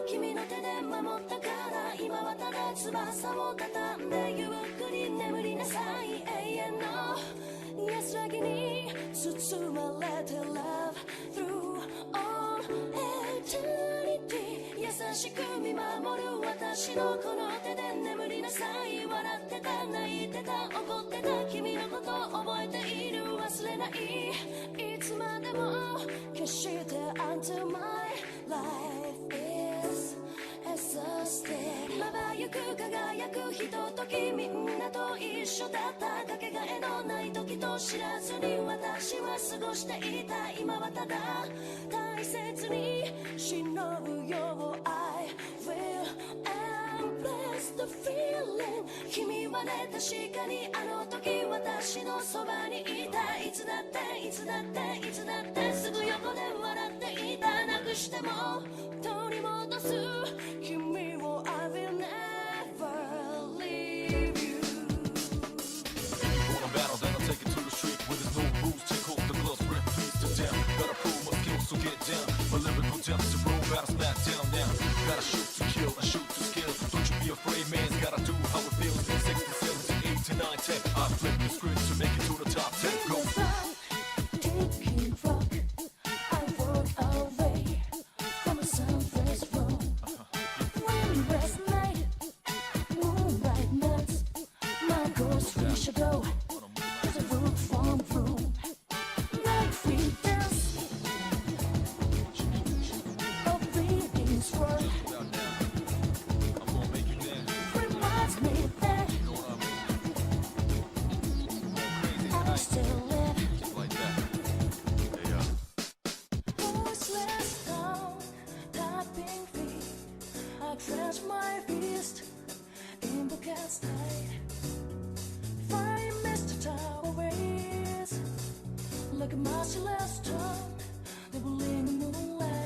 を君の手で守ったから今はただ翼を畳んでゆっくり眠りなさい永遠の安らぎに包まれて Love through all eternity 優しく見守る私のこの手で眠りなさい笑ってた泣いてた怒ってた君のこと覚えている忘れないいつまでも決して Until my life is exhausted まばゆく輝くひとときみんなと一緒だったかけがえのない時と知らずに私は過ごしていた今はただ大切に忍ぶよ I will embrace the feeling 君はね確かにあの時私のそばにいたいつだっていつだっていつだってすぐ横で笑っていたなくしても取り戻す君を I will never leave you On a battle then I'll take it to the street where there's no rules take off the gloves rip peace to down gotta prove my skills so get down my lyrical depths to roll battle smack down now gotta shoot to kill and shoot to skill don't you be afraid man's gotta do how it feels 16, 17, 18, 9, 10 I flip the script to make it to the top 10 go my fist in the cast night Fire Mr. Towerways like a merciless tongue they will in the moonlight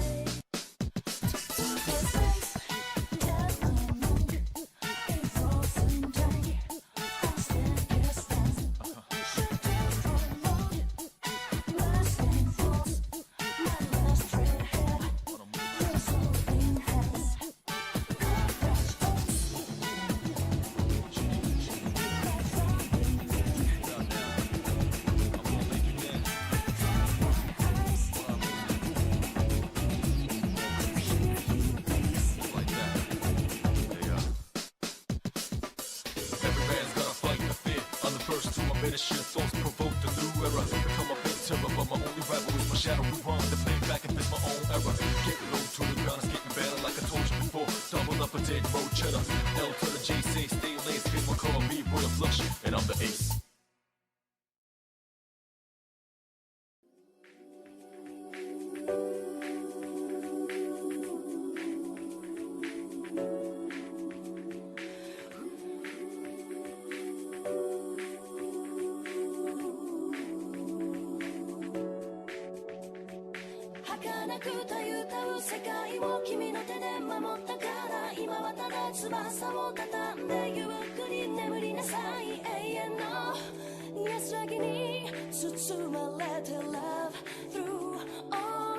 Shit, thoughts provoked a new era. Become a big terror, but my only rival is my shadow. Rewind the play back and fix my own error. Get low to the ground, it's getting better like I told you before. Double up a dead road cheddar. L to the J, say stay late. Spin my car, B-boy a flush, and I'm the ace.儚くたゆたう世界を君の手で守ったから今はただ翼を畳んでゆっくり眠りなさい永遠の安らぎに包まれて Love through all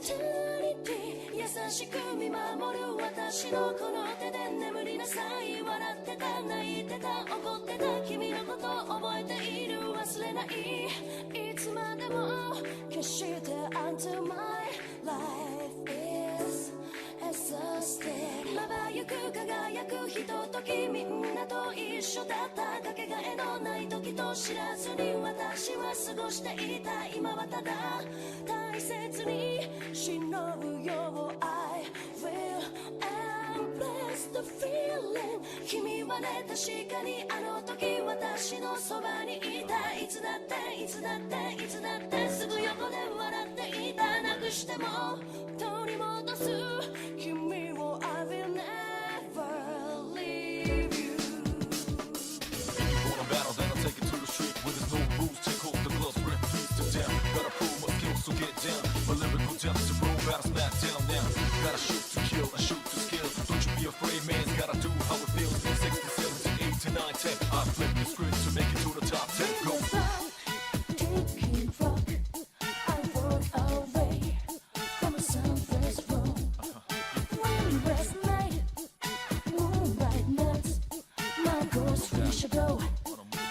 eternity 優しく見守る私のこの手で眠りなさい笑ってた泣いてた怒ってた君のこと覚えている忘れないいつまでも決して Until my life is exhausted まばゆく輝くひとときみんなと一緒だったかけがえのない時と知らずに私は過ごしていた今はただ大切に忍ぶよ I will embrace the feeling 君はね確かにあの時私のそばにいたいつだっていつだっていつだってすぐ横で笑っていたなくしても取り戻す君を I will never leave you On a battle then I'll take it to the street where there's no rules take off the gloves rip peace to down gotta prove my skills so get down my lyrical depths to roll battle smack down now gotta shoot to kill and shoot to skill don't you be afraid man's gotta do how it feels 16, 17, 18, 9, 10 I flip the script to make it to the top 10 go I walk away from a sunless room when shadow.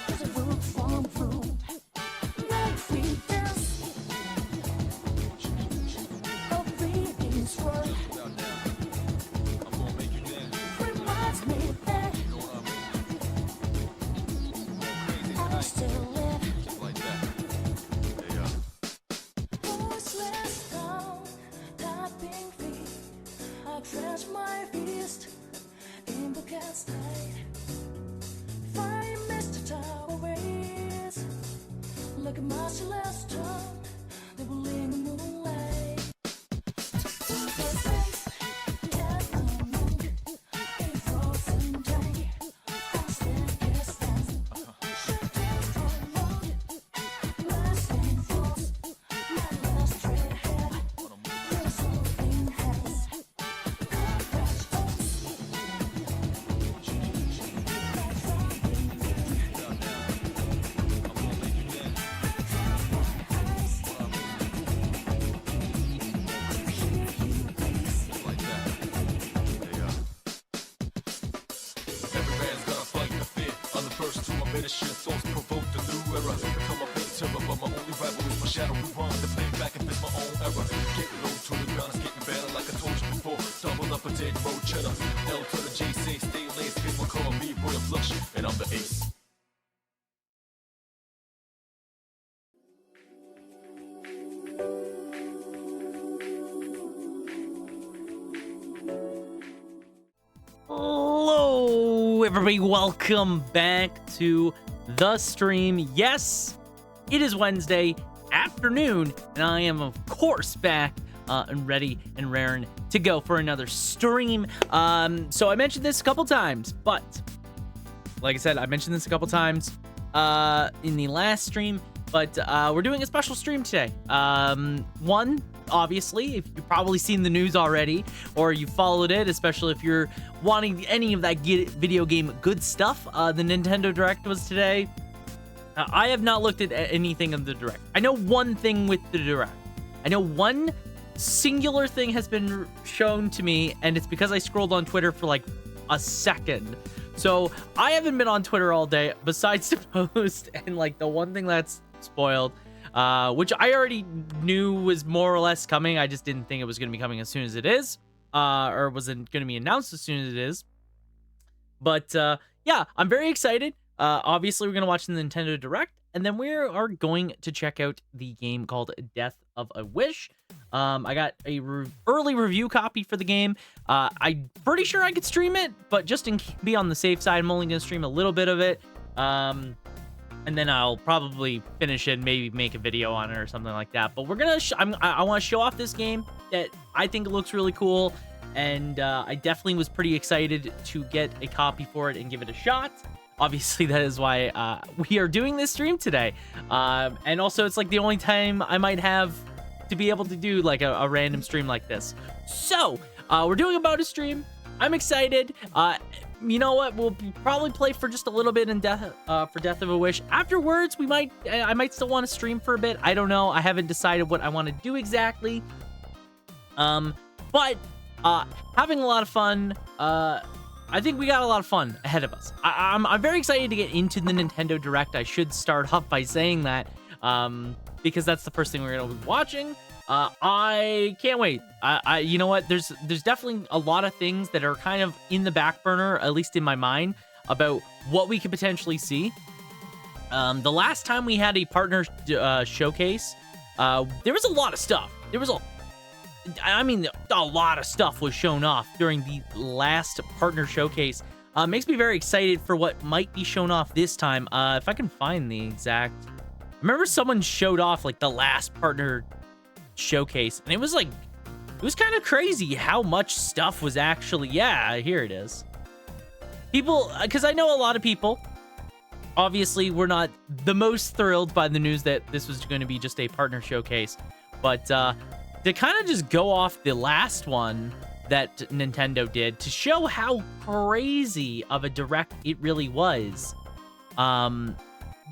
There's a root from fruit. Make free dance. A reading's word. Reminds me that I still live. Voiceless sound, tapping feet. I clench my fist in the cat's night. Fire Mr. Tower waves like a merciless tongue. They will in the moonlight. Thoughts provoke the new era. Become a big terror, but my only rival is my shadow. Rewind the play back and fix my own error. Get low to the ground, it's getting better like I told you before. Double up a dead road cheddar. L to the J, say stay laced. People call me Royal Flush, and I'm the ace. Hello, everybody. Welcome back to the stream. Yes, it is Wednesday afternoon, and I am, of course, back and ready and raring to go for another stream. So I mentioned this a couple times, but like I said, I mentioned this a couple times in the last stream, but we're doing a special stream today. One, obviously, if you've probably seen the news already, or you followed it, especially if you're wanting any of that video game good stuff, the Nintendo Direct was today. I have not looked at anything of the Direct. I know one thing with the Direct. I know one singular thing has been shown to me, and it's because I scrolled on Twitter for like a second. So I haven't been on Twitter all day, besides the post and like the one thing that's spoiled, which I already knew was more or less coming. I just didn't think it was going to be coming as soon as it is, or wasn't going to be announced as soon as it is. But yeah, I'm very excited. Obviously, we're going to watch the Nintendo Direct, and then we are going to check out the game called Death of a Wish. I got a early review copy for the game. I'm pretty sure I could stream it, but just to be on the safe side, I'm only going to stream a little bit of it. And then I'll probably finish it and maybe make a video on it or something like that. But we're gonna I want to show off this game that I think looks really cool, and I definitely was pretty excited to get a copy for it and give it a shot. Obviously, that is why we are doing this stream today. And also, it's like the only time I might have to be able to do like a random stream like this. So we're doing about a stream. I'm excited. You know what? We'll probably play for just a little bit in Death of a Wish. Afterwards, I might still want to stream for a bit. I don't know. I haven't decided what I want to do exactly. But having a lot of fun. I think we got a lot of fun ahead of us. I'm very excited to get into the Nintendo Direct. I should start off by saying that, because that's the first thing we're gonna be watching. I can't wait. You know what? There's definitely a lot of things that are kind of in the back burner, at least in my mind, about what we could potentially see. The last time we had a partner showcase, there was a lot of stuff. I mean, a lot of stuff was shown off during the last partner showcase. Makes me very excited for what might be shown off this time. If I can find the exact... I remember someone showed off like the last partner showcase, and it was kind of crazy how much stuff was actually... Yeah, here it is. People, because I know a lot of people, obviously, were not the most thrilled by the news that this was going to be just a partner showcase, but to kind of just go off the last one that Nintendo did to show how crazy of a direct it really was,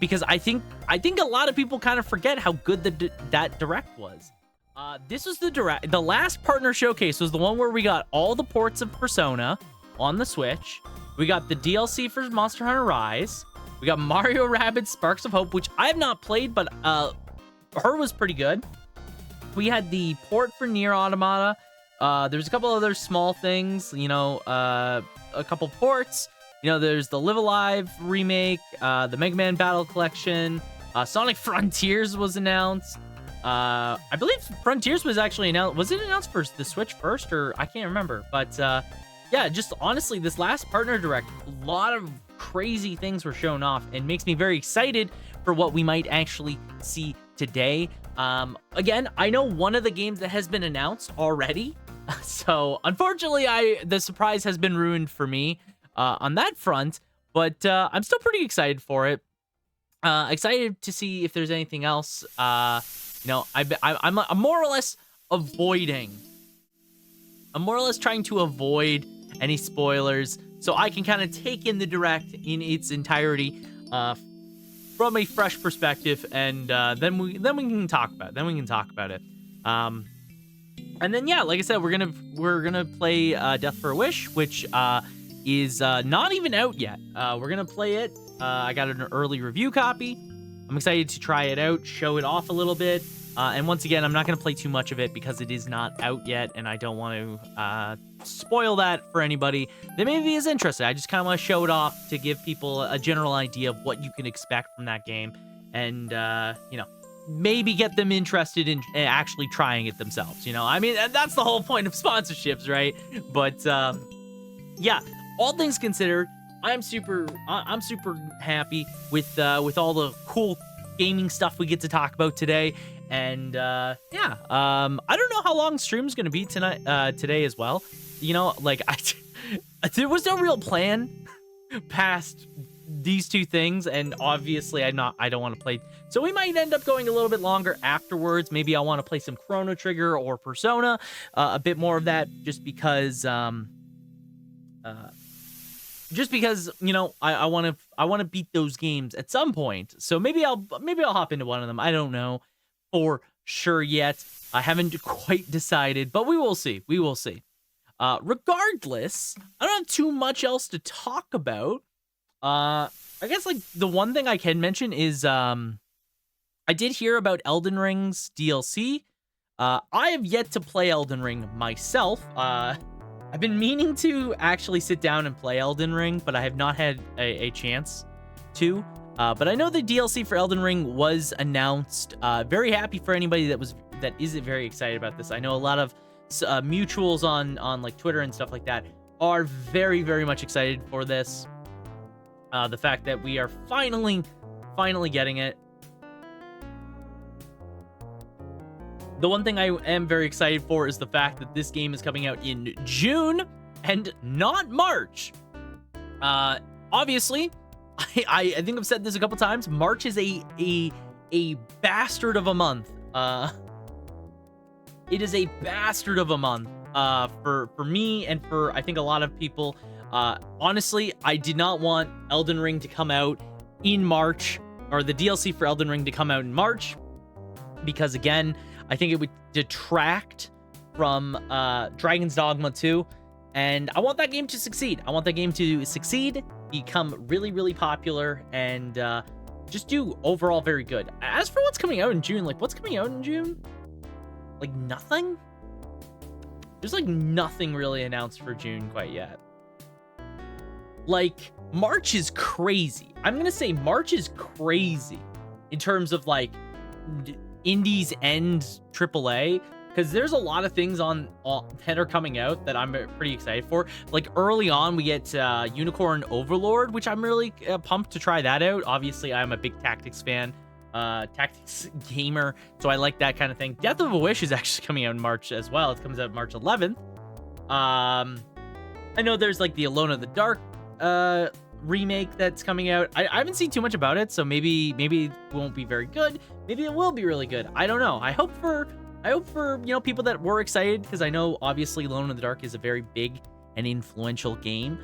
because I think a lot of people kind of forget how good that direct was. This was the last partner showcase was the one where we got all the ports of Persona on the Switch. We got the DLC for Monster Hunter Rise. We got Mario Rabbids Sparks of Hope, which I have not played, but her was pretty good. We had the port for Nier Automata. There's a couple other small things, you know, a couple ports. You know, there's the Live Alive remake, the Mega Man Battle Collection, Sonic Frontiers was announced. I believe Frontiers was actually announced. Was it announced for the Switch first, or I can't remember? But yeah, just honestly, this last partner direct, a lot of crazy things were shown off, and makes me very excited for what we might actually see today. Again, I know one of the games that has been announced already, so unfortunately, the surprise has been ruined for me on that front. But I'm still pretty excited for it. Excited to see if there's anything else. You know, I'm more or less avoiding. I'm more or less trying to avoid any spoilers, so I can kind of take in the direct in its entirety from a fresh perspective, and then we can talk about it. And then yeah, like I said, we're gonna play Death for a Wish, which is not even out yet. We're gonna play it. I got an early review copy. I'm excited to try it out, show it off a little bit. And once again, I'm not going to play too much of it because it is not out yet, and I don't want to spoil that for anybody that maybe is interested. I just kind of want to show it off to give people a general idea of what you can expect from that game, and, you know, maybe get them interested in actually trying it themselves. You know, I mean, that's the whole point of sponsorships, right? But, yeah, all things considered, I'm super happy with all the cool gaming stuff we get to talk about today. And yeah, I don't know how long stream's gonna be today as well. You know, like there was no real plan past these two things, and obviously I don't want to play. So we might end up going a little bit longer afterwards. Maybe I want to play some Chrono Trigger or Persona, a bit more of that, just because you know, I want to beat those games at some point. So maybe I'll hop into one of them. I don't know for sure yet. I haven't quite decided, but we will see. Regardless, I don't have too much else to talk about. I guess like the one thing I can mention is I did hear about Elden Ring's DLC. I have yet to play Elden Ring myself. I've been meaning to actually sit down and play Elden Ring, but I have not had a chance to. But I know the DLC for Elden Ring was announced. Very happy for anybody that isn't very excited about this. I know a lot of mutuals on like Twitter and stuff like that are very, very much excited for this. The fact that we are finally getting it. The one thing I am very excited for is the fact that this game is coming out in June and not March. Obviously, I think I've said this a couple times. March is a bastard of a month. It is a bastard of a month for me and for I think a lot of people. Honestly, I did not want Elden Ring to come out in March, or the DLC for Elden Ring to come out in March, because again, I think it would detract from Dragon's Dogma 2, and I want that game to succeed. Become really, really popular, and just do overall very good. As for what's coming out in June, like what's coming out in June? Like nothing? There's like nothing really announced for June quite yet. Like March is crazy. I'm gonna say March is crazy in terms of like indies and AAA, because there's a lot of things on that are coming out that I'm pretty excited for. Like early on, we get Unicorn Overlord, which I'm really pumped to try that out. Obviously, I'm a big tactics fan, tactics gamer, so I like that kind of thing. Death of a Wish is actually coming out in March as well. It comes out March 11th. I know there's like the Alone in the Dark remake that's coming out. I haven't seen too much about it, so maybe it won't be very good. Maybe it will be really good. I don't know. I hope for you know, people that were excited, because I know obviously Alone in the Dark is a very big and influential game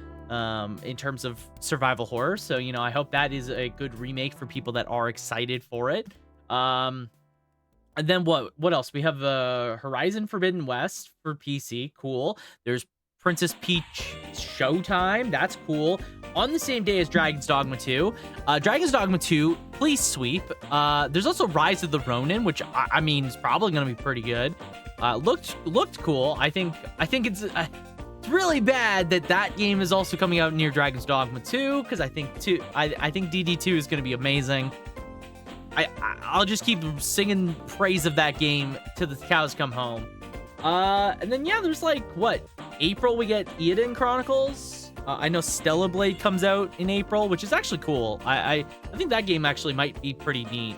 in terms of survival horror. So, you know, I hope that is a good remake for people that are excited for it. And then what else? We have Horizon Forbidden West for PC. Cool. There's Princess Peach Showtime. That's cool. on the same day as Dragon's Dogma 2. Dragon's Dogma 2, please sweep. There's also Rise of the Ronin, which I mean is probably going to be pretty good. Looked cool. I think it's really bad that game is also coming out near Dragon's Dogma 2, because I think DD2 is going to be amazing. I'll just keep singing praise of that game till the cows come home. And then yeah, there's like what, April we get Eiyuden Chronicles. I know Stellar Blade comes out in April, which is actually cool. I think that game actually might be pretty neat.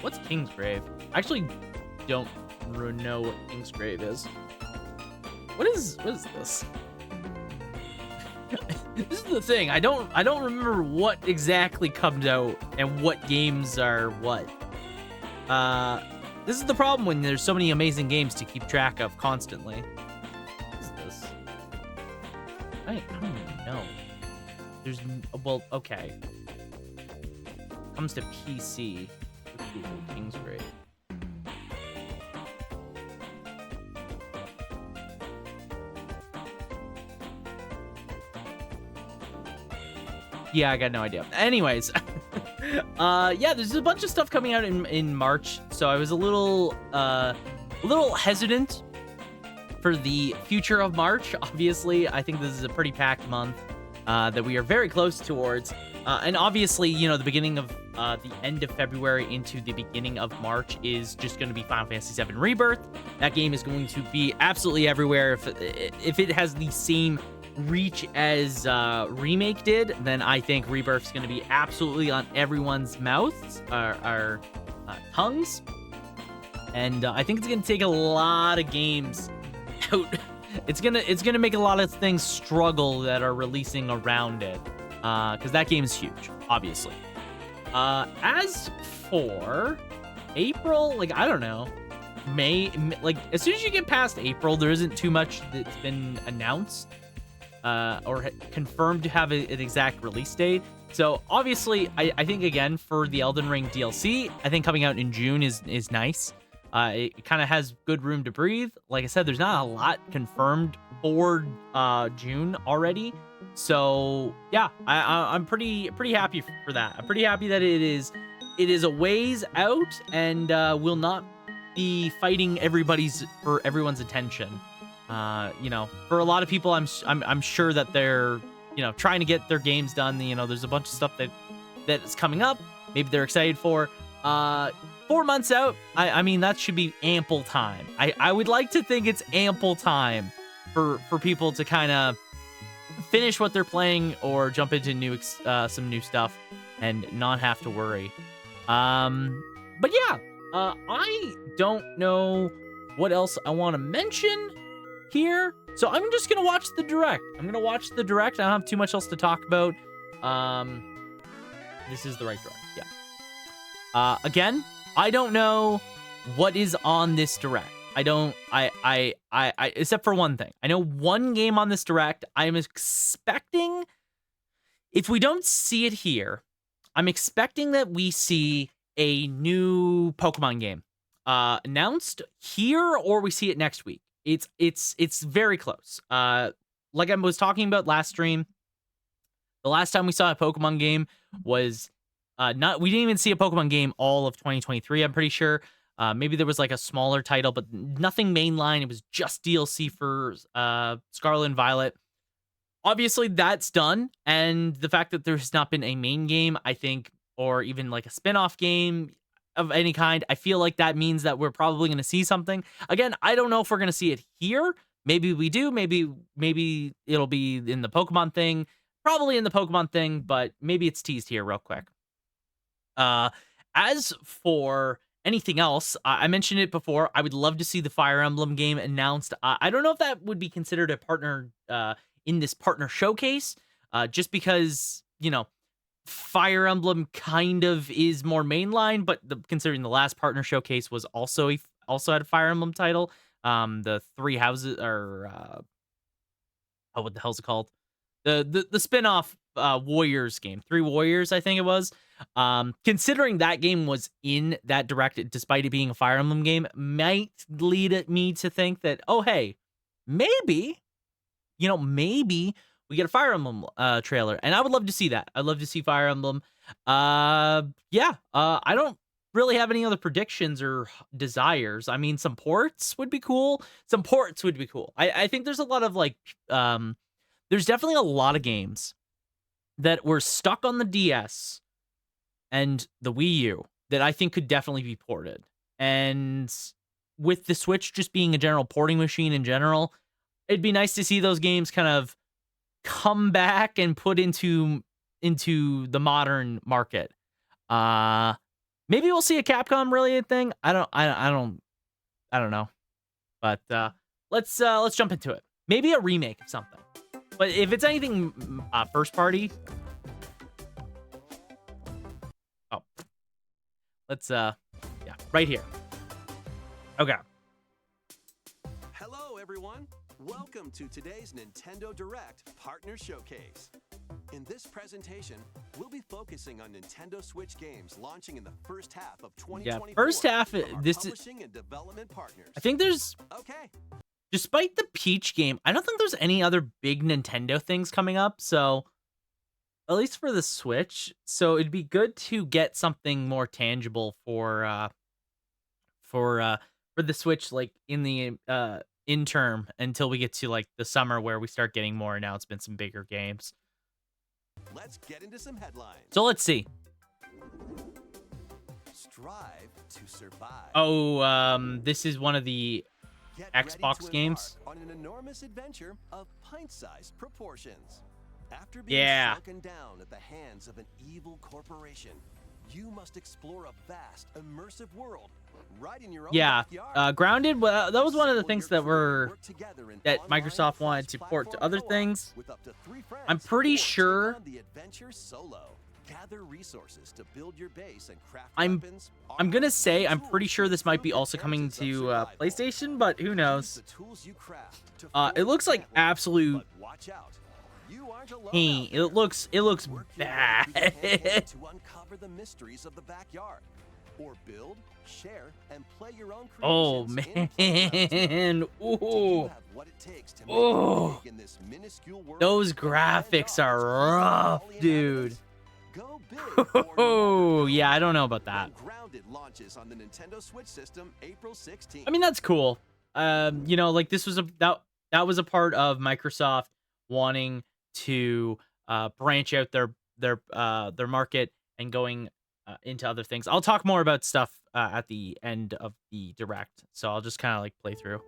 What's Kingsgrave? I actually don't know what Kingsgrave is. What is this? This is the thing. I don't remember what exactly comes out and what games are what. This is the problem when there's so many amazing games to keep track of constantly. What is this? I don't even know. There's well, okay. Comes to PC. Kingsgrave. Yeah, I got no idea. Anyways, yeah, there's a bunch of stuff coming out in March, so I was a little hesitant for the future of March. Obviously, I think this is a pretty packed month that we are very close towards, and obviously, you know, the beginning of the end of February into the beginning of March is just going to be Final Fantasy VII Rebirth. That game is going to be absolutely everywhere. If it has the same reach as Remake did, then I think Rebirth's going to be absolutely on everyone's mouths, or tongues, and I think it's going to take a lot of games out. It's gonna make a lot of things struggle that are releasing around it, because that game is huge, obviously. As for April, like, I don't know, May, like, as soon as you get past April, there isn't too much that's been announced or confirmed to have an exact release date. So obviously, I think, again, for the Elden Ring DLC, I think coming out in June is nice. It kind of has good room to breathe. Like I said, there's not a lot confirmed for June already. So yeah, I'm pretty happy for that. I'm pretty happy that it is a ways out and will not be fighting for everyone's attention. You know, for a lot of people, I'm sure that they're, you know, trying to get their games done. You know, there's a bunch of stuff that is coming up. Maybe they're excited for. 4 months out, I mean, that should be ample time. I would like to think it's ample time for people to kind of finish what they're playing or jump into some new stuff and not have to worry. But yeah, I don't know what else I want to mention here. So I'm just going to watch the Direct. I don't have too much else to talk about. This is the right Direct, yeah. Again, I don't know what is on this Direct. I except for one thing. I know one game on this Direct. I am expecting, if we don't see it here, I'm expecting that we see a new Pokemon game announced here, or we see it next week. It's very close. Like I was talking about last stream, the last time we saw a Pokemon game was we didn't even see a Pokemon game all of 2023, I'm pretty sure. Maybe there was like a smaller title, but nothing mainline. It was just DLC for Scarlet and Violet. Obviously, that's done. And the fact that there's not been a main game, I think, or even like a spin-off game of any kind, I feel like that means that we're probably going to see something. Again, I don't know if we're going to see it here. Maybe we do. Maybe it'll be in the Pokemon thing. Probably in the Pokemon thing, but maybe it's teased here real quick. As for anything else, I mentioned it before, I would love to see the Fire Emblem game announced. I don't know if that would be considered a partner in this partner showcase, just because, you know, Fire Emblem kind of is more mainline, but considering the last partner showcase was also had a Fire Emblem title, the Three Houses, or what the hell's it called? The spin-off Warriors game, Three Warriors, I think it was. Considering that game was in that Direct, despite it being a Fire Emblem game, might lead me to think that, oh, hey, maybe maybe we get a Fire Emblem trailer, and I would love to see that. I'd love to see Fire Emblem. Yeah. I don't really have any other predictions or desires. I mean, some ports would be cool. I think there's a lot of there's definitely a lot of games that were stuck on the DS and the Wii U that I think could definitely be ported. And with the Switch just being a general porting machine in general, it'd be nice to see those games kind of come back and put into the modern market. Maybe we'll see a Capcom related thing. I don't know. But let's jump into it. Maybe a remake of something. But if it's anything first party, let's right here. Okay. Hello, everyone. Welcome to today's Nintendo Direct Partner Showcase. In this presentation, we'll be focusing on Nintendo Switch games launching in the first half of 2024. Yeah, first half. This publishing and development partners. I think there's. Okay. Despite the Peach game, I don't think there's any other big Nintendo things coming up. So, at least for the Switch, so it'd be good to get something more tangible for the Switch, like in the interim until we get to like the summer where we start getting more announcements and bigger games. Let's get into some headlines. So let's see. Strive to survive. Oh, this is one of the Get Xbox ready to games. embark on an enormous adventure of pint-sized proportions. After being Yeah. sunken down at the hands of an evil corporation, you must explore a vast, immersive world right in your own Yeah, backyard. Grounded. Well, that was one of the Assemble things your that crew were and work together in that online Microsoft wanted to port to cross-platform other co-op things. with up to 3 friends, I'm pretty or take sure- on the adventure solo. Gather resources to build your base and craft I'm weapons, I'm gonna armor, say and I'm pretty tools sure to this might be improve your also coming chances of to survival. PlayStation, but who Use knows? the tools you craft to It forge looks like networks, absolute but watch out. You aren't alone pain. out there. It looks Work your way bad. through the hand to uncover the mysteries of the backyard, or build, share, and play your own Oh creations in playgrounds. man, Do you ooh, have what it takes to make Ooh. it big in this minuscule world? those And graphics dogs are pleasing rough, all the dude. inhabitants? Go big or Oh never yeah, go I don't know about that. when Grounded launches on the Nintendo Switch system April 16th. I mean, that's cool. Like this was that was a part of Microsoft wanting to branch out their market and going into other things. I'll talk more about stuff at the end of the direct, so I'll just kind of like play through.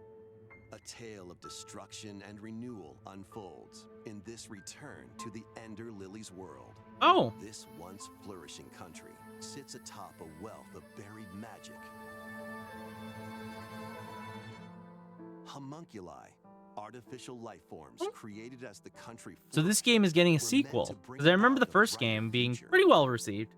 A tale of destruction and renewal unfolds in this return to the Ender Lily's world. Oh, This once flourishing country sits atop a wealth of buried magic. Homunculi, artificial life forms created as the country so this game is getting a flourished, were meant sequel to bring because I remember the about a first brighter game being future. pretty well received.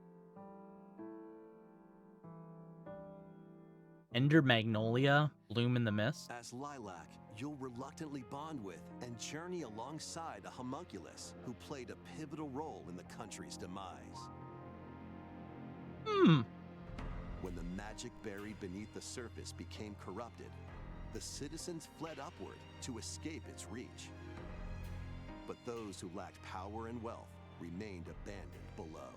Ender Magnolia, Bloom in the Mist. As Lilac, you'll reluctantly bond with and journey alongside a homunculus who played a pivotal role in the country's demise. When the magic buried beneath the surface became corrupted, the citizens fled upward to escape its reach. But those who lacked power and wealth remained abandoned below.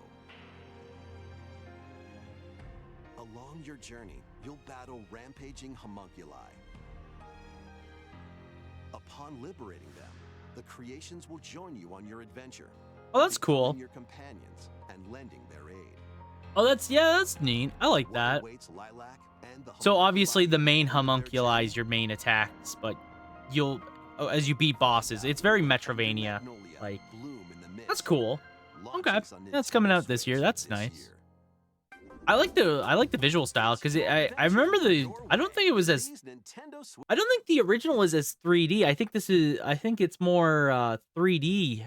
Along your journey, you'll battle rampaging homunculi. Upon liberating them, the creations will join you on your adventure. Oh, that's cool. becoming your companions and lending their aid. Oh, that's neat. I like What that. awaits Lilac and the So homunculi obviously the main on their homunculi journey? is your main attacks, but as you beat bosses, it's very Metrovania. Magnolia, Like, Bloom in the Mist that's cool. Okay, launches on that's coming Nintendo out this year. Switch That's this nice. year. I like the visual style because I remember I don't think it was as I don't think the original is as 3D. I think it's more 3D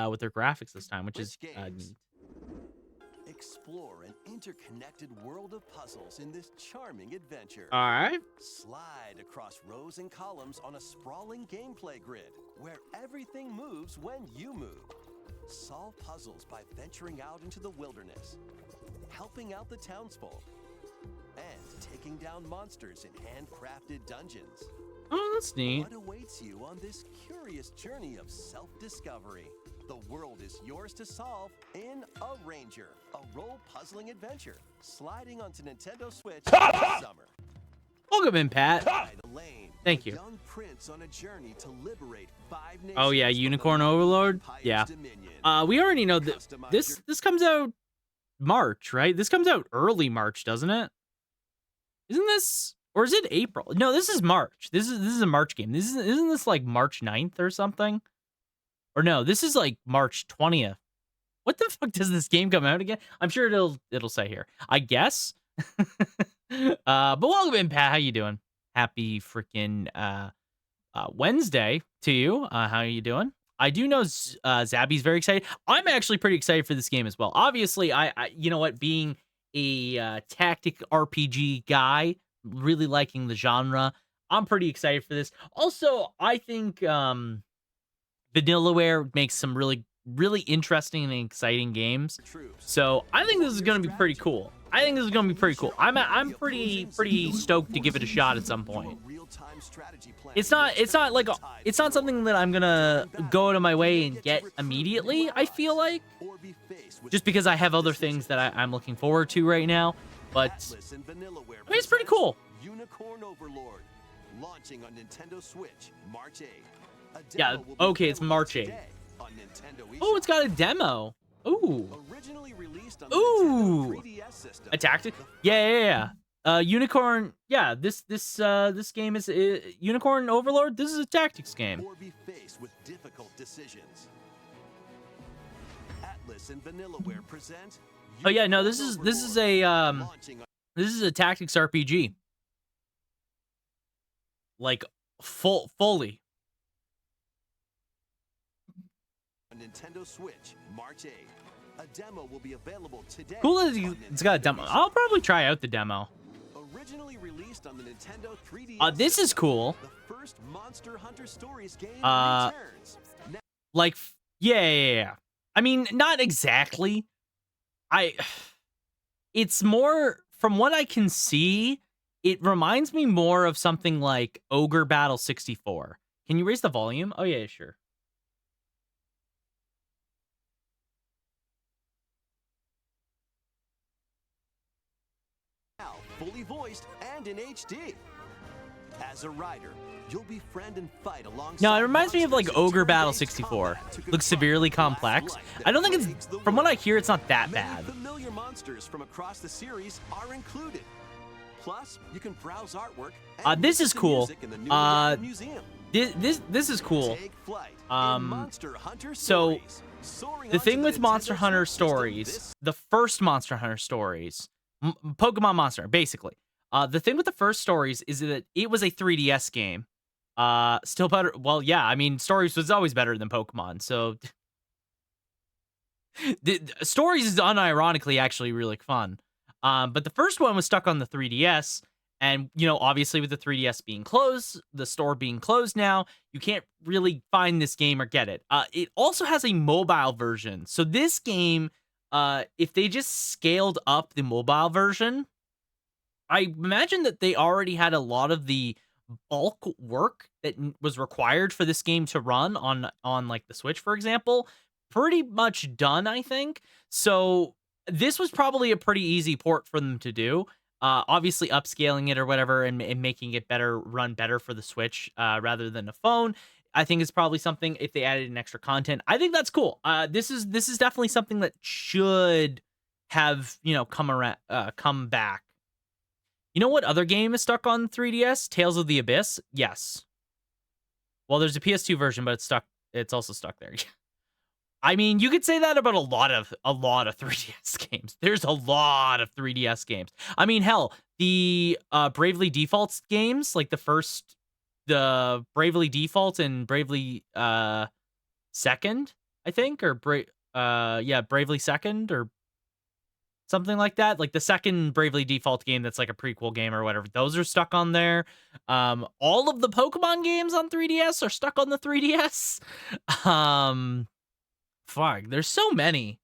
with their graphics this time, which is Games. neat. Explore an interconnected world of puzzles in this charming adventure. All right. Slide across rows and columns on a sprawling gameplay grid where everything moves when you move. Solve puzzles by venturing out into the wilderness, helping out the townsfolk, and taking down monsters in handcrafted dungeons. Oh, that's neat. What awaits you on this curious journey of self-discovery? The world is yours to solve in A Ranger, a role-puzzling adventure, sliding onto Nintendo Switch this summer. Welcome in, Pat. By the lane, Thank a you. young prince on a journey to liberate 5 nations. Oh yeah, from the Unicorn mighty Overlord. Empire's Yeah. dominion. We already know that Customize this comes out March, right? This comes out early March, doesn't it? Isn't this, or is it April? No, this is March. This is a March game. Isn't this like March 9th or something? Or no, this is like March 20th. What the fuck does this game come out again? I'm sure it'll say here. I guess. But welcome in, Pat. How you doing? Happy freaking Wednesday to you. How are you doing? I do know Zabby's very excited. I'm actually pretty excited for this game as well. Obviously, I you know what, being a tactic RPG guy, really liking the genre, I'm pretty excited for this. Also, I think Vanillaware makes some really interesting and exciting games. So I think this is going to be pretty cool. I'm pretty stoked to give it a shot at some point. It's not something that I'm gonna go out of my way and get immediately, I feel like, just because I have other things that I'm looking forward to right now. But I mean, it's pretty cool. Unicorn Overlord, launching on Nintendo Switch March 8th. A Yeah, demo will be okay, it's available March 8th. today on Nintendo Oh, eShop. it's got a demo. Ooh, Originally released on the Ooh. Nintendo 3DS system. a tactic. Yeah. Unicorn. Yeah, this game is Unicorn Overlord. This is a tactics game. Or be faced with difficult decisions. Atlas and Vanillaware present. Oh yeah, no, this Unicorn is a Overlord, launching this is a tactics RPG. Like fully. on Nintendo Switch March 8th. A demo will be available today. Cool that on it's got a Nintendo demo. eShop. I'll probably try out the demo. Originally released on the Nintendo 3DS. This is system, cool. The first Monster Hunter Stories game Uh, returns. Now, Like, yeah. I mean, not exactly. It's more, from what I can see, it reminds me more of something like Ogre Battle 64. Can you raise the volume? Oh yeah, sure. fully voiced and in HD. As a rider, you'll befriend and fight alongside. No, it reminds me of like monsters in Ogre Battle turn-based 64. combat to Looks confront severely the complex. black light I don't think that plagues it's, the from what I world. hear, it's not that Many bad. familiar monsters from across the series are included. Plus, you can browse artwork. And This listen is to cool. music in the newly added museum. This is cool. Take flight in Monster Hunter So Stories. Soaring the onto thing with Nintendo Monster Switch Hunter system Stories, this the first Monster Hunter Stories, Pokemon Monster, basically. The thing with the first Stories is that it was a 3DS game. Still better. Well, yeah, I mean, Stories was always better than Pokemon. So the Stories is unironically actually really fun. But the first one was stuck on the 3DS. And, you know, obviously with the 3DS being closed, the store being closed now, you can't really find this game or get it. It also has a mobile version. So this game, if they just scaled up the mobile version, I imagine that they already had a lot of the bulk work that was required for this game to run on like the Switch, for example, pretty much done, I think. So this was probably a pretty easy port for them to do. Obviously upscaling it or whatever and making it run better for the Switch rather than a phone. I think is probably something, if they added an extra content, I think that's cool. This is definitely something that should have, you know, come back. You know what other game is stuck on 3DS? Tales of the Abyss? Yes. Well, there's a PS2 version, but it's stuck. It's also stuck there. I mean, you could say that about a lot of 3DS games. There's a lot of 3DS games. I mean, hell, the Bravely Default games, like the Bravely Default and Bravely Second, I think, or Bravely Second or something like that. Like the second Bravely Default game that's like a prequel game or whatever. Those are stuck on there. All of the Pokemon games on 3DS are stuck on the 3DS. Fuck, there's so many.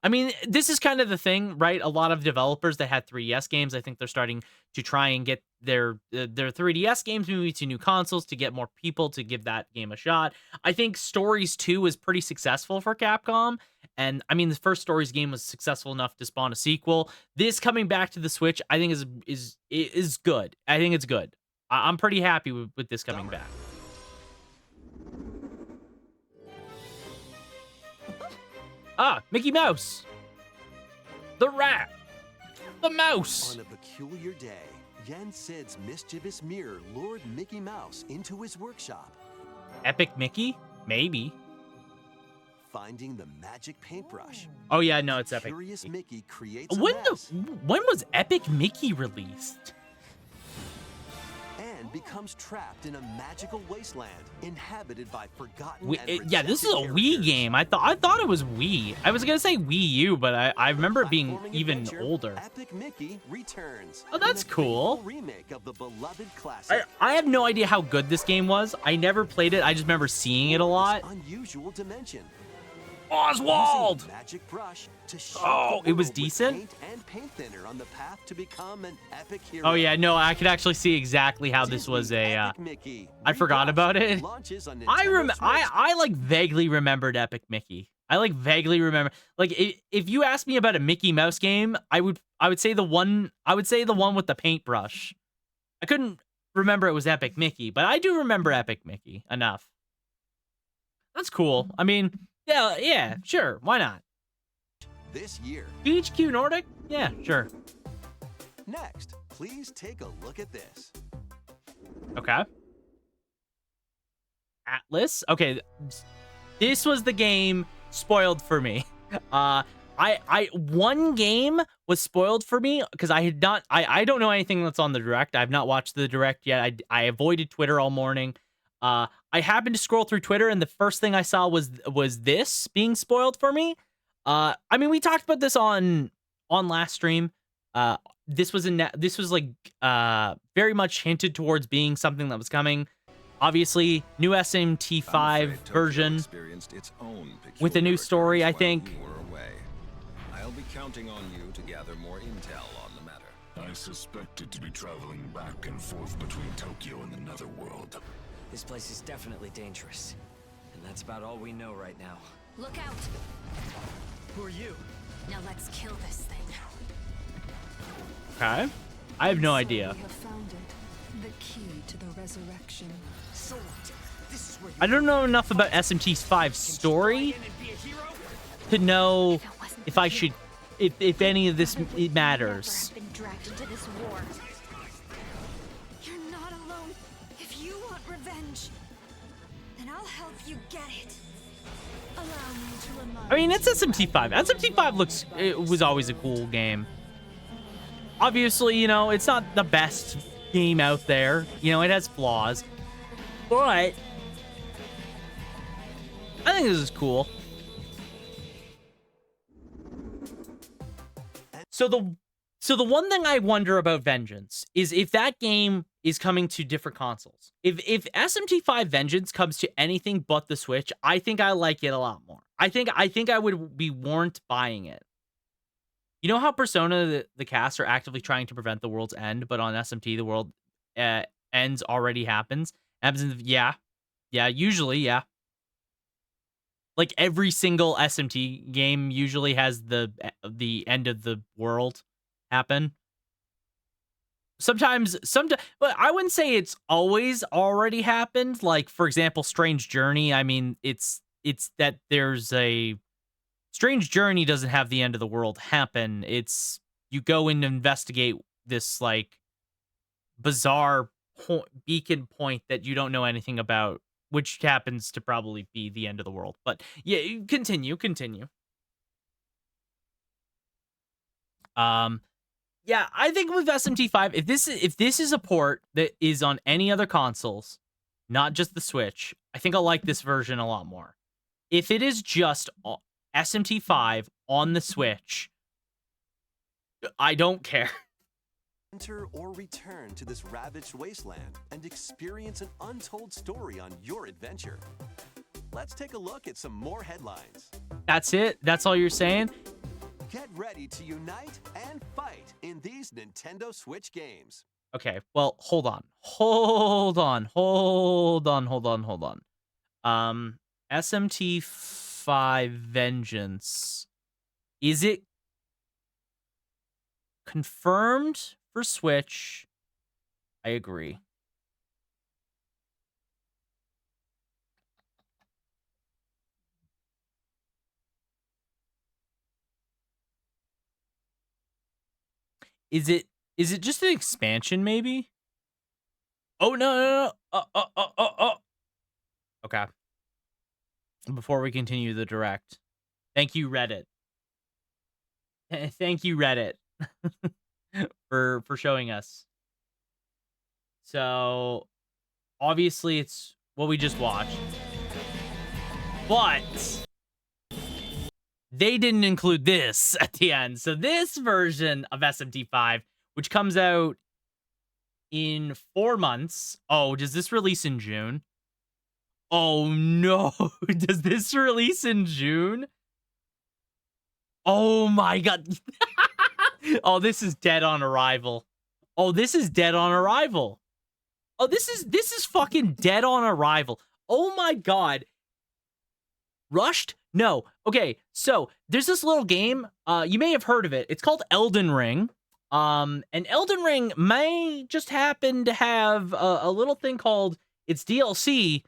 I mean, this is kind of the thing, right? A lot of developers that had 3DS games, I think they're starting to try and get their 3DS games moving to new consoles to get more people to give that game a shot. I think Stories 2 was pretty successful for Capcom, and I mean the first Stories game was successful enough to spawn a sequel. This coming back to the Switch, I think is good. I think it's good. I'm pretty happy with this coming back. Ah, Mickey Mouse. The rat. The mouse. On a peculiar day, Yen Sid's mischievous mirror lured Mickey Mouse into his workshop. Epic Mickey? Maybe. Finding the magic paintbrush. Oh yeah, no, it's Epic Curious Mickey. Mickey creates a When mess when was Epic Mickey released? and becomes trapped in a magical wasteland inhabited by forgotten Yeah, this is a Wii game. I thought it was Wii. I was gonna say Wii U, but I remember it being even older. Epic Mickey returns. Oh, that's in a cool. faithful remake of the beloved classic. I have no idea how good this game was. I never played it. I just remember seeing it a lot. Unusual dimension. Oswald! Using the magic brush to shape Oh, the it was world with decent? paint and paint thinner on the path to become an epic hero. Oh yeah, no, I could actually see exactly how this was Disney a. Epic Mickey I forgot Rebirth about it. launches on I Nintendo Switch. like vaguely remembered Epic Mickey. I like vaguely remember, like if you asked me about a Mickey Mouse game, I would say the one with the paintbrush. I couldn't remember it was Epic Mickey, but I do remember Epic Mickey enough. That's cool. I mean, yeah, sure, why not? This year. BHQ Nordic? Yeah, sure. Next, please take a look at this. Okay. Atlas. Okay, this was the game spoiled for me. One game was spoiled for me because I don't know anything that's on the direct. I've not watched the direct yet. I avoided Twitter all morning. I happened to scroll through Twitter and the first thing I saw was this being spoiled for me. I mean, we talked about this on last stream. This was like very much hinted towards being something that was coming. Obviously, new SMT5 version with a new story, I think. I'll be counting on you to gather more intel on the matter. I suspected to be traveling back and forth between Tokyo and the Netherworld. This place is definitely dangerous. And that's about all we know right now. Look out! Who are you? Now let's kill this thing. Okay. I have no idea. We have found it. The key to the resurrection. So what? This is where you I don't know enough about SMT5's story to know if I should, if any of this matters. Never have been dragged into this war. You're not alone. If you want revenge, then I'll help you get it. Allow me to remind I mean, it's SMT5. SMT5 it was always a cool game. Obviously, you know, it's not the best game out there. You know, it has flaws. But I think this is cool. So the one thing I wonder about Vengeance is if that game is coming to different consoles. If SMT5 Vengeance comes to anything but the Switch, I think I like it a lot more. I think I would be warrant buying it. You know how Persona the cast are actively trying to prevent the world's end, but on SMT the world ends already happens. Yeah, usually, yeah. Like every single SMT game usually has the end of the world happen. Sometimes, but I wouldn't say it's always already happened. Like, for example, Strange Journey. I mean, it's that there's a Strange Journey doesn't have the end of the world happen. It's you go and investigate this like bizarre beacon point that you don't know anything about, which happens to probably be the end of the world. But yeah, continue. Yeah, I think with SMT5, if this is a port that is on any other consoles, not just the Switch, I think I'll like this version a lot more. If it is just SMT5 on the Switch, I don't care. Enter or return to this ravaged wasteland and experience an untold story on your adventure. Let's take a look at some more headlines. That's it? That's all you're saying? Get ready to unite and fight in these Nintendo Switch games. Okay, well, hold on. SMT5 Vengeance. Is it confirmed for Switch? I agree. Is it just an expansion maybe? Oh no. Okay. Before we continue the direct. Thank you Reddit. Thank you Reddit for showing us. So, obviously it's what we just watched. But they didn't include this at the end. So this version of SMT5, which comes out in 4 months. Oh, does this release in June? Oh no. Does this release in June? Oh my god. Oh, this is dead on arrival. Oh, this is dead on arrival. Oh, this is fucking dead on arrival. Oh my god. Rushed? No. Okay, so there's this little game. You may have heard of it. It's called Elden Ring. And Elden Ring may just happen to have a little thing called its DLC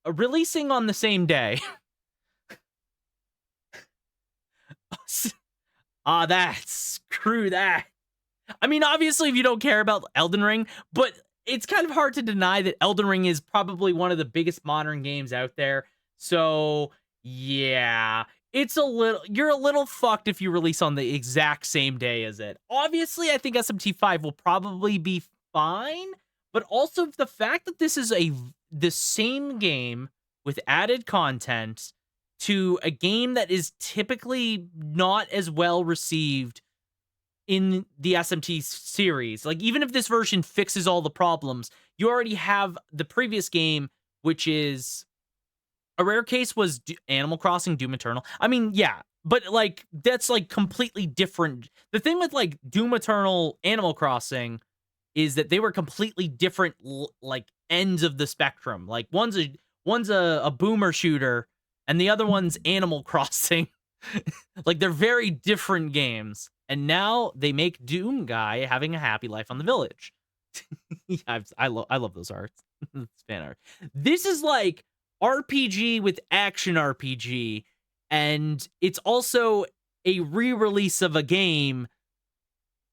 releasing on the same day. Screw that. I mean, obviously, if you don't care about Elden Ring, but it's kind of hard to deny that Elden Ring is probably one of the biggest modern games out there. So, yeah, you're a little fucked if you release on the exact same day as it. Obviously, I think SMT5 will probably be fine, but also the fact that this is the same game with added content to a game that is typically not as well received in the SMT series. Like, even if this version fixes all the problems, you already have the previous game, which is a rare case was Animal Crossing Doom Eternal. I mean, yeah, but like that's like completely different. The thing with like Doom Eternal, Animal Crossing is that they were completely different like ends of the spectrum. Like one's a boomer shooter and the other one's Animal Crossing. Like they're very different games. And now they make Doom guy having a happy life on the village. I love those arts. It's fan art. This is like RPG with action RPG, and it's also a re-release of a game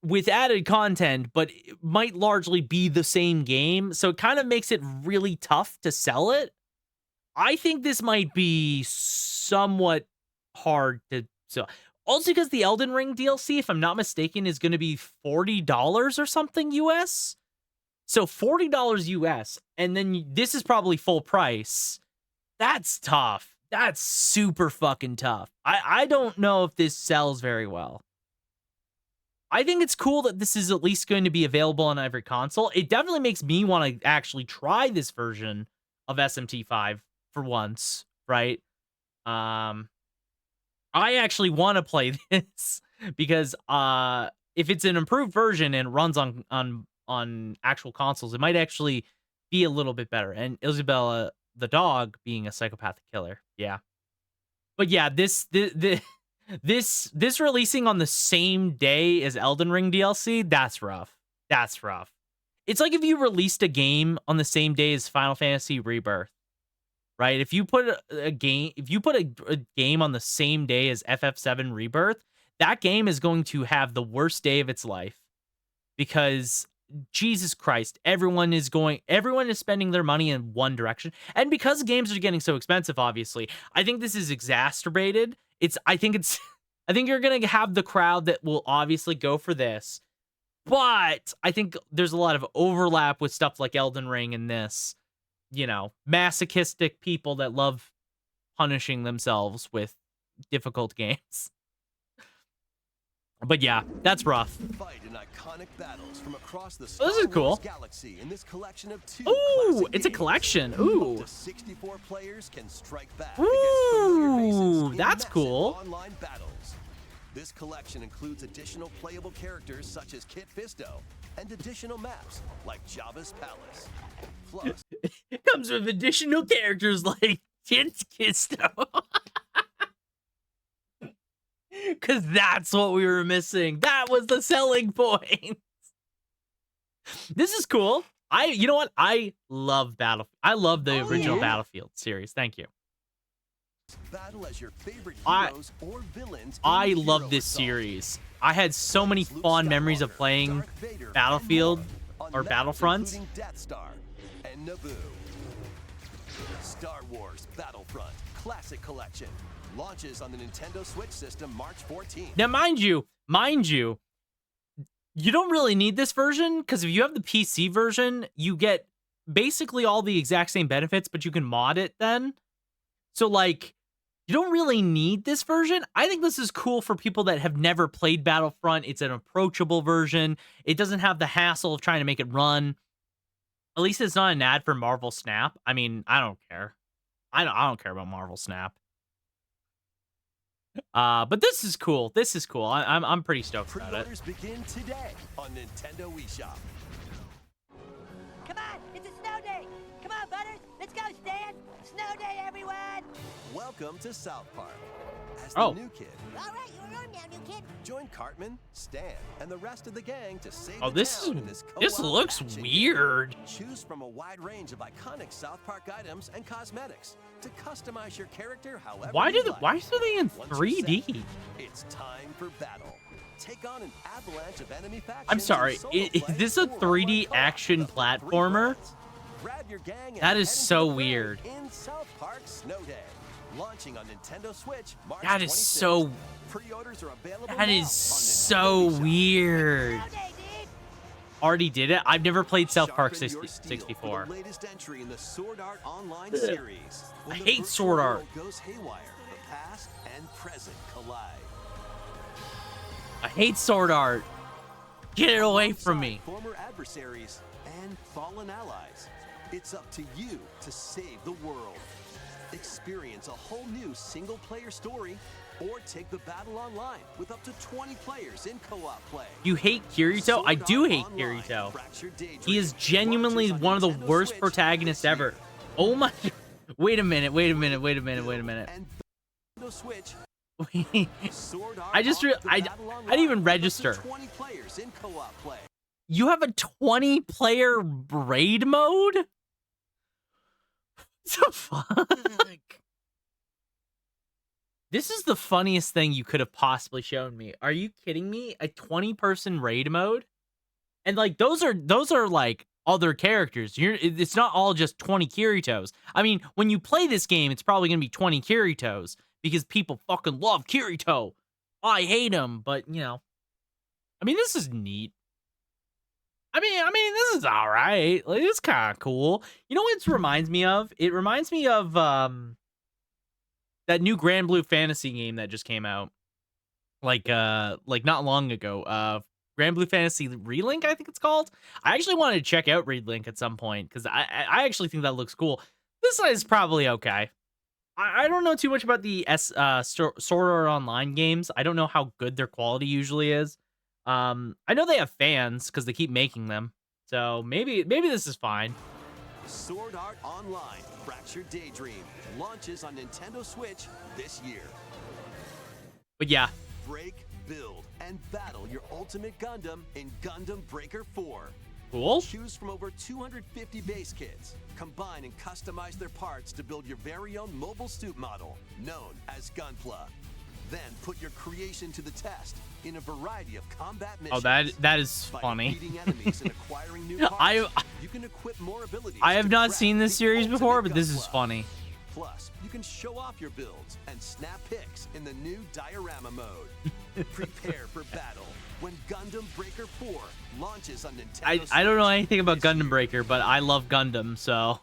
with added content, but it might largely be the same game. So it kind of makes it really tough to sell it. I think this might be somewhat hard to sell. Also because the Elden Ring DLC, if I'm not mistaken, is going to be $40 or something US. So $40 US, and then this is probably full price. That's tough. That's super fucking tough. I don't know if this sells very well. I think it's cool that this is at least going to be available on every console. It definitely makes me want to actually try this version of SMT5 for once, right? I actually want to play this because if it's an improved version and runs on actual consoles, it might actually be a little bit better. And Isabella the dog being a psychopathic killer, yeah. But yeah, this releasing on the same day as Elden Ring DLC, that's rough. That's rough. It's like if you released a game on the same day as Final Fantasy Rebirth, right? If you put a game on the same day as FF7 Rebirth, that game is going to have the worst day of its life because Jesus Christ, everyone is spending their money in one direction. And because games are getting so expensive, obviously, I think this is exacerbated. I think you're going to have the crowd that will obviously go for this. But I think there's a lot of overlap with stuff like Elden Ring and this, masochistic people that love punishing themselves with difficult games. But yeah, that's rough. Fight in iconic battles from across the Oh, this is cool. galaxy in this collection of 2 Ooh, classic it's a games. collection. Up Ooh. to 64 players can strike back Ooh, against familiar faces in that's massive cool. online battles. This collection includes additional playable characters such as Kit Fisto, and additional maps like Jabba's Palace. Plus, It comes with additional characters like Kisto. Because that's what we were missing. That was the selling point. This is cool. You know what? I love I love the original Battlefield series. Thank you. battle as your favorite heroes or villains. I in love Hero this Assault. series. I had so many Luke fond memories of Skywalker, playing Darth Vader, and Battlefield more on or maps Battlefront. including Death Star and Naboo. Star Wars Battlefront Classic Collection launches on the Nintendo Switch system March 14th. Now, mind you, you don't really need this version because if you have the PC version, you get basically all the exact same benefits, but you can mod it then. So, like, you don't really need this version. I think this is cool for people that have never played Battlefront. It's an approachable version. It doesn't have the hassle of trying to make it run. At least it's not an ad for Marvel Snap. I mean, I don't care. I don't care about Marvel Snap. But this is cool. This is cool. I'm pretty stoked about it. Pre-orders begin today on Nintendo eShop. Come on, it's a snow day. Come on, Butters, let's go, Stan. Snow day, everyone. Welcome to South Park. As Oh. the new kid, All right, you're on now, new kid. join Cartman, Stan, and the rest of the gang to save Oh, the this town in this this co-op looks action game. weird. Choose from a wide range of iconic South Park items and cosmetics to customize your character however Why you are like. they in Once you're 3D? set, it's time for battle. Take on an avalanche of enemy factions. I'm sorry, in solo is play this a or 3D online co-op action with up to 3 platformer? friends. Grab your gang and That is head into so the fray weird. In South Park Snow Day, launching on Nintendo Switch March That is 26th. so. Pre-orders are available That now is on so Nintendo eShop. weird. Snow day, dude. Already did it. I've never played South Park Sharpen your steel 64. for the latest entry in the Sword Art Online series. When I the hate virtual Sword Art. world goes haywire, the past and present collide. I hate Sword Art. Get it away from me. Alongside former adversaries and fallen allies. It's up to you to save the world. Experience a whole new single-player story or take the battle online with up to 20 players in co-op play. You hate Kirito? I Sword do Art hate Online, Kirito. Fractured Daydream He is genuinely launches on one of the Nintendo worst Switch protagonists this ever. year. Oh my. Wait a minute. And Nintendo Switch, Sword Art I just Art, re- the I battle didn't online even with up to register. 20 players in co-op play. You have a 20-player raid mode? What the fuck? This is the funniest thing you could have possibly shown me. Are you kidding me? A 20-person raid mode? And like those are like other characters. It's not all just 20 Kiritos. I mean, when you play this game, it's probably gonna be 20 Kiritos because people fucking love Kirito. I hate him, but you know. I mean, this is neat. I mean, this is all right. Like, it's kind of cool. You know what it reminds me of? It reminds me of that new Grand Blue Fantasy game that just came out, like not long ago. Grand Blue Fantasy Relink, I think it's called. I actually wanted to check out Relink at some point because I actually think that looks cool. This is probably okay. I don't know too much about the Sword Art Online games. I don't know how good their quality usually is. I know they have fans because they keep making them. So maybe this is fine. Sword Art Online Fractured Daydream launches on Nintendo Switch this year. But yeah, Break, build, and battle your ultimate Gundam in Gundam Breaker 4. cool. Choose from over 250 base kits. Combine and customize their parts to build your very own mobile suit model, known as Gunpla. Then put your creation to the test in a variety of combat missions. Oh, that is By funny. defeating enemies and acquiring new parts, you can equip more abilities I have to not craft seen this the series ultimate before, but this is Gunpla. funny. Plus, you can show off your builds and snap pics in the new diorama mode. Prepare for battle when Gundam Breaker 4 launches on Nintendo I don't know Switch anything about this Gundam year. Breaker, but I love Gundam, so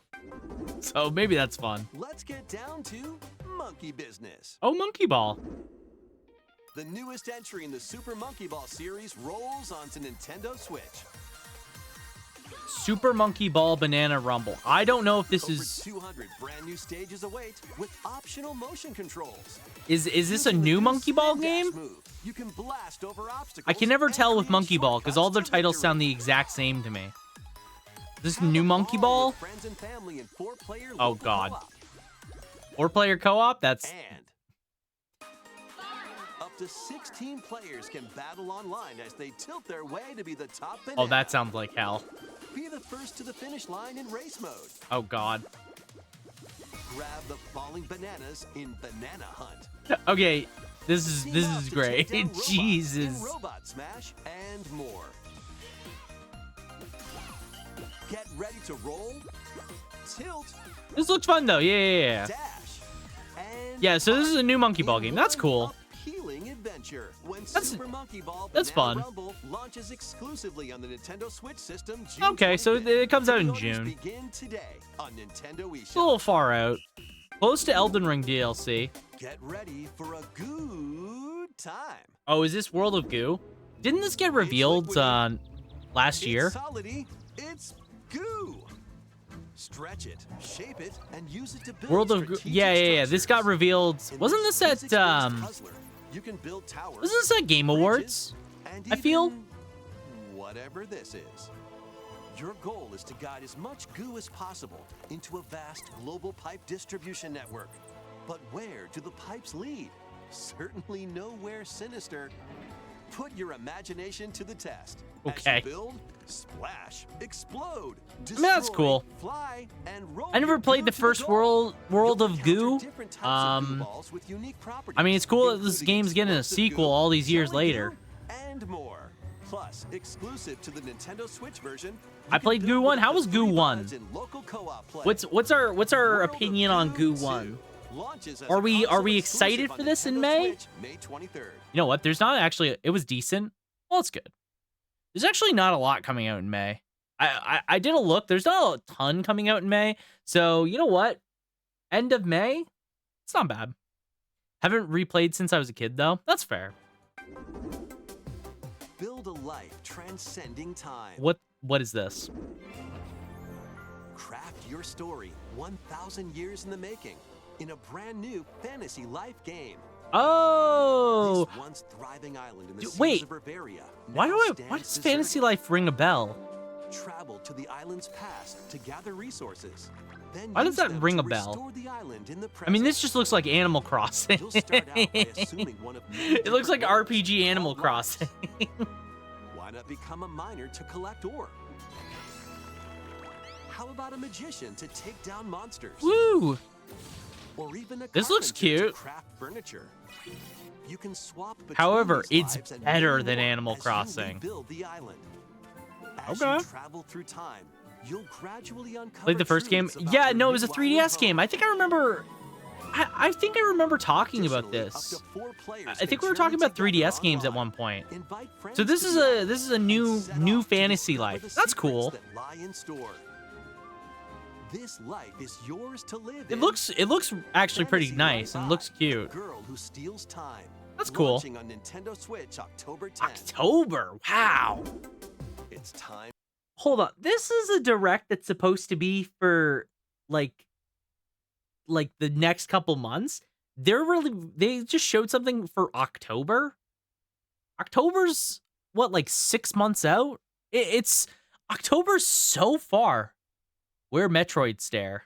maybe that's fun. Let's get down to monkey business. Oh, Monkey Ball. The newest entry in the Super Monkey Ball series rolls onto Nintendo Switch. Super Monkey Ball Banana Rumble. I don't know if this Over is 200 brand new stages await with optional motion controls. is this a Using the new Monkey Ball spin dash game? move, you can blast over obstacles. I can never and tell with create Monkey Ball because all their shortcuts to titles sound victory. the exact same to me. Is this Have new a Monkey ball Ball? with friends and family in 4-player Oh, local God. co-op. 4-player co-op? That's And up to 16 players can battle online as they tilt their way to be the top banana. oh, that sounds like hell. Be the first to the finish line in race mode. Oh God. Grab the falling bananas in Banana Hunt. Okay, this Team is up to take great. down robots Jesus. in Robot Smash and more. Get ready to roll, tilt, This looks fun though. Yeah. dash, and Yeah, so this is a new Monkey Ball in game. That's one cool. appealing adventure when That's- Super Monkey Ball that's Banana fun. Rumble launches exclusively on the Nintendo Switch system. June Okay, so 25th. it comes out in Pre-orders June. Begin today on Nintendo It's a little eShop. far out. Close to Elden Ring DLC. Get ready for a good time. Oh, is this World of Goo? Didn't this get revealed liquidy. last year? It's solidy. It's goo. Stretch it, shape it, and use it to build World of Goo. strategic Yeah. This got structures. revealed. In Wasn't this at physics-based puzzler, you can build towers, wasn't this at Game bridges, Awards? and I feel? even whatever this is. Your goal is to guide as much goo as possible into a vast global pipe distribution network. But where do the pipes lead? Certainly nowhere sinister. Put your imagination to the test. Okay. As you build, splash, explode, mean, that's destroy, cool. Fly, and roll I never your played goo the to first goal. World You'll of encounter Goo. different types of goo balls with unique properties, I mean, it's cool that this including game's getting a explosive sequel goo, all these years jelly later. goo, and more. Plus, exclusive to the Nintendo Switch version, you I can played build Goo with 1. up How to was Goo 3 1? buds in local co-op play. What's our World of opinion on Goo 2 1? launches as Are a we console excited exclusive for on this in Nintendo May? Switch, May 23rd. You know what? There's not actually. It was decent. Well, it's good. There's actually not a lot coming out in May. I did a look. There's not a ton coming out in May. So you know what? End of May. It's not bad. Haven't replayed since I was a kid though. That's fair. Build a life transcending time. What is this? Craft your story 1,000 years in the making in a brand new fantasy life game. Oh. This once thriving island in the Dude, seas wait. of Bavaria. Why now why stands does Fantasy deserted. Life ring a bell? Travel to the island's past to gather resources. Then Why does use that them ring to a bell? restore the island in the I mean, this present. just looks like Animal Crossing. You'll start out by assuming one of many It looks like different roles RPG Animal called lives. Crossing. Why not become a miner to collect ore? How about a magician to take down monsters? Woo! Or even a This looks carpenter to cute. craft furniture. You can swap between However, these it's lives and better many than more Animal as you Crossing. rebuild the island. As Okay. you travel through time, you'll gradually uncover Played the first game. truths about Yeah, your no, it was a new 3DS island game. home. I think I remember. I think I remember talking about Additionally, up this. to 4 players I can think we were journey talking about together 3DS games at online. one point. Invite friends So this to is the a island this is a and new set new off to fantasy discover life. the That's secrets cool. that lie in store. This life is yours to live It in. looks actually pretty Fantasy nice Life and looks I, cute. The Girl Who Steals Time. That's cool. Launching on Nintendo Switch October 10th. October. Wow. It's time. Hold on. This is a direct that's supposed to be for like the next couple months. They just showed something for October. October's what, like 6 months out? It's October's so far. We're Metroid Stare.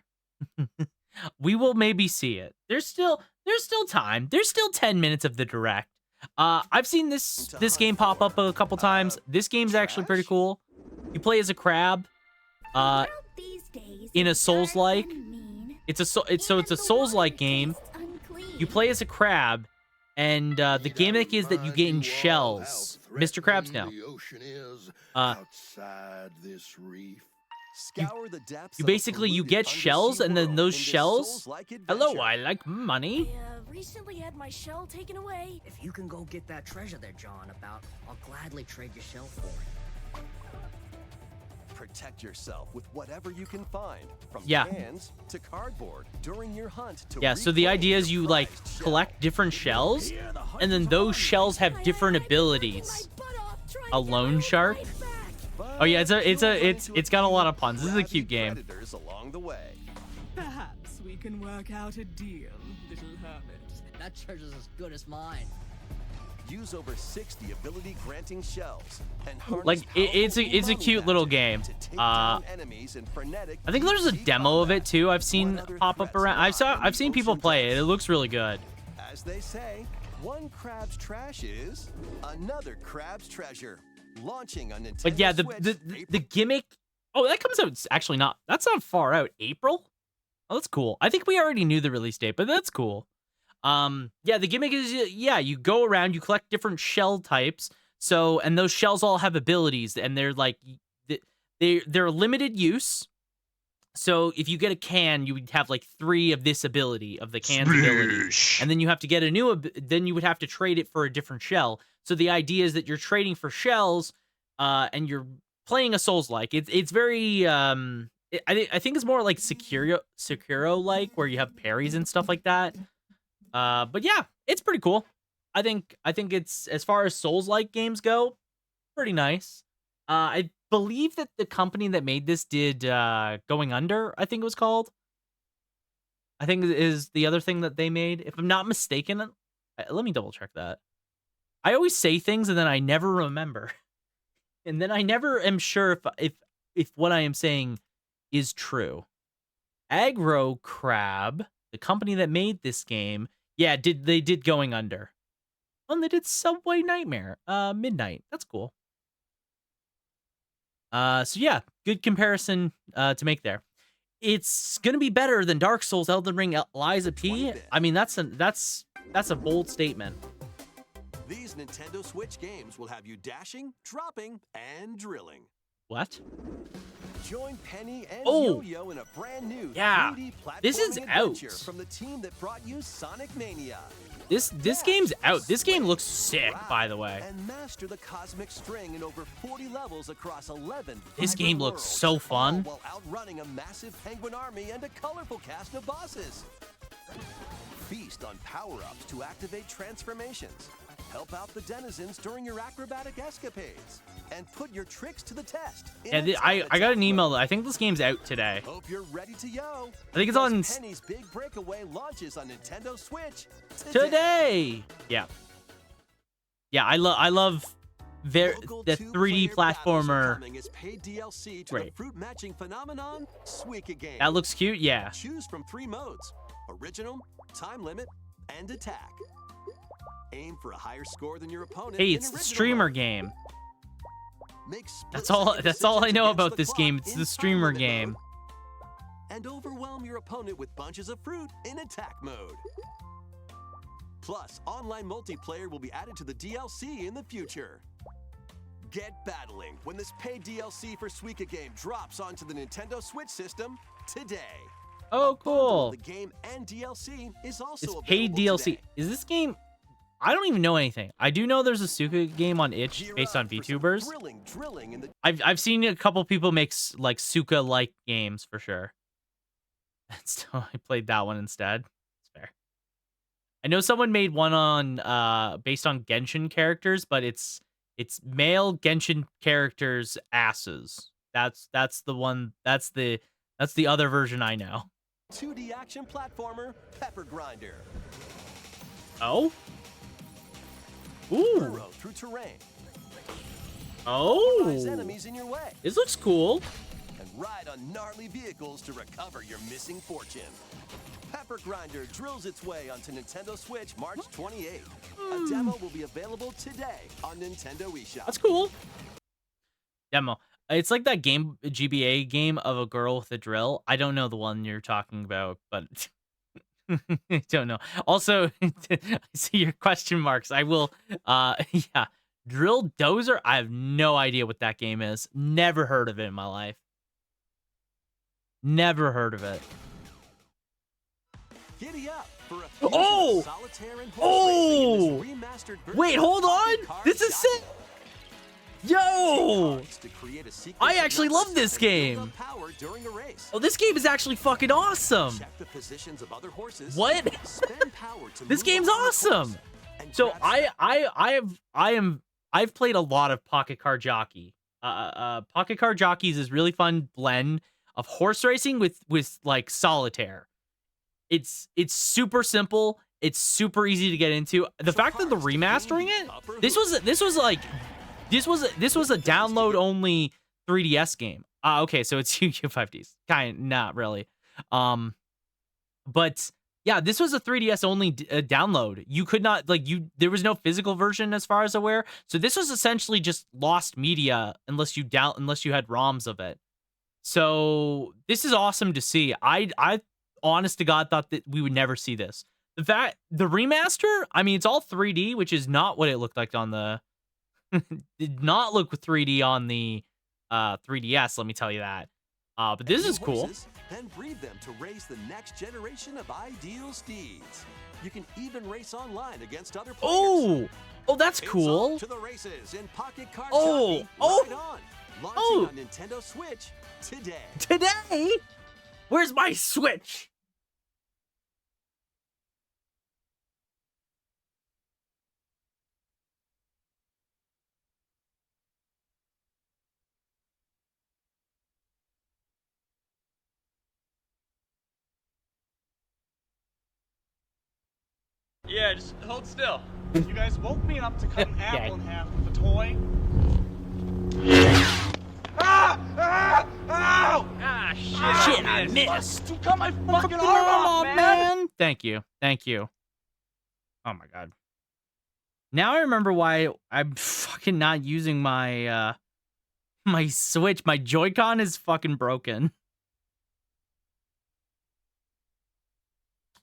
We will maybe see it. There's still time. There's still 10 minutes of the direct. I've seen this game pop up a couple times. This game's actually pretty cool. You play as a crab. In a Souls-like. It's a Souls-like game. You play as a crab, and the gimmick is that you get in shells. Mr. Krabs now. Outside this reef. Scour the depths You of a basically you polluted get shells, undersea and then world those in this shells. Souls-like Hello, adventure. I like money. I recently had my shell taken away. If you can go get that treasure there, John, I'll gladly trade your shell for it. Protect yourself with whatever you can find, from Yeah. cans to cardboard, during your hunt to Yeah, so the reclaim idea is your you like prized shell. collect different shells, and then those shells have different abilities. A loan shark? Oh yeah, it's got a lot of puns. This is a cute game. Predators along the way. Perhaps we can work out a deal, little hermit. That treasure's as good as mine. Use over 60 ability-granting shells and harness Like it's a powerful cute umami little magic game. to take down enemies in frenetic I think there's a deep-sea demo of combat. it too. I've seen What other pop up threats around. lie I've seen in the people ocean play it. depths? It looks really good. As they say, one crab's trash is another crab's treasure. Launching on Nintendo But yeah, the Switch, gimmick. Oh, that comes out actually not. That's not far out. April. Oh, that's cool. I think we already knew the release date, but that's cool. Yeah, the gimmick is you go around, you collect different shell types. So, and those shells all have abilities, and they're like they're limited use. So if you get a can, you would have like 3 of this ability, of the can's ability, and then you have to get a new. Then you would have to trade it for a different shell. So the idea is that you're trading for shells, and you're playing a Souls-like. It's very I think it's more like Sekiro like, where you have parries and stuff like that. But yeah, it's pretty cool. I think it's, as far as Souls-like games go, pretty nice. I believe that the company that made this did Going Under, I think it was called. I think is the other thing that they made, if I'm not mistaken. Let me double check that. I always say things and then I never remember, and then I never am sure if what I am saying is true. Aggro Crab, the company that made this game, yeah, they did Going Under. And they did Subway Nightmare, Midnight. That's cool. So yeah, good comparison to make there. It's gonna be better than Dark Souls, Elden Ring, Liza P. I mean, that's a bold statement. These Nintendo Switch games will have you dashing, dropping, and drilling. What? Join Penny and Oh, Yo-Yo in a brand new yeah. 3D This is platforming out. adventure from the team that brought you Sonic Mania. This game's out. This game looks sick, by the way. And master the cosmic string in over 40 levels across 11. This vibrant game looks worlds, so fun. all while outrunning a massive penguin army and a colorful cast of bosses. Feast on power-ups to activate transformations. Help out the denizens during your acrobatic escapades. And put your tricks to the test. Yeah, I got an email. I think this game's out today. Hope you're ready to yo. I think it's on Penny's Big Breakaway launches on Nintendo Switch today. Yeah. Yeah, I love the 3D platformer. Paid DLC to Great. the fruit matching phenomenon, Suika Game. That looks cute. Yeah. Choose from 3 modes: original, time limit, and attack. Aim for a higher score than your opponent. Hey, in it's the original streamer mode. game. Make That's all I split-second know decisions about against this the game. clock It's in the time streamer limit game. mode. And overwhelm your opponent with bunches of fruit in attack mode. Plus, online multiplayer will be added to the DLC in the future. Get battling when this paid DLC for Suika Game drops onto the Nintendo Switch system today. Oh, cool. The game and DLC is also It's available paid DLC. today. Is this game? I don't even know anything. I do know there's a Suka game on itch Gear based up on for some VTubers. drilling in the I've seen a couple people make like Suka like games for sure. So I played that one instead. It's fair. I know someone made one on based on Genshin characters, but it's male Genshin characters asses. That's the one. That's the other version I know. 2D action platformer Pepper Grinder. Oh. Ooh. Burrow through terrain. Oh. Rise enemies in your way. This looks cool. And ride on gnarly vehicles to recover your missing fortune. Pepper Grinder drills its way onto Nintendo Switch March 28th. A demo will be available today on Nintendo eShop. That's cool. Demo. It's like that game, GBA game of a girl with a drill. I don't know the one you're talking about, but I don't know. Also, I see your question marks. I will, yeah. Drill Dozer? I have no idea what that game is. Never heard of it in my life. Never heard of it. Giddy up for a fusion Oh! of solitaire and horse racing in this remastered version Wait, of hold on. Pocket Card This is Jockey. sick. Yo! Cards to create a sequence I of actually numbers love this and build game. up power during a race. Oh, this game is actually fucking awesome. Check the positions of other horses. What? Spend power to This move game's along the awesome. course, and So grab I've played a lot of Pocket Card Jockey. Pocket Car Jockeys is really fun blend of horse racing with like solitaire. It's super simple. It's super easy to get into. The fact that they're remastering it, this was a download only 3DS game. Okay, so it's UQ5Ds. Not really. But yeah, this was a 3DS only download. You could not there was no physical version as far as aware. So this was essentially just lost media unless you had ROMs of it. So this is awesome to see. I honest to God thought that we would never see this. The remaster, I mean, it's all 3D, which is not what it looked like on the did not look 3D on the 3DS, let me tell you that. But this is cool. Horses, then breed them to raise the next generation of ideal steeds. You can even race online against other players. Oh, that's It's cool. off to the races in Pocket Car Oh, Jockey. oh, Right on. Launching oh. on Nintendo Switch today. Today? Where's my Switch? Yeah, just hold still. You guys woke me up to cut an apple in half with a toy. Shit, I missed. You cut my fucking arm off, man. Thank you. Oh my God. Now I remember why I'm fucking not using my my Switch. My Joy-Con is fucking broken.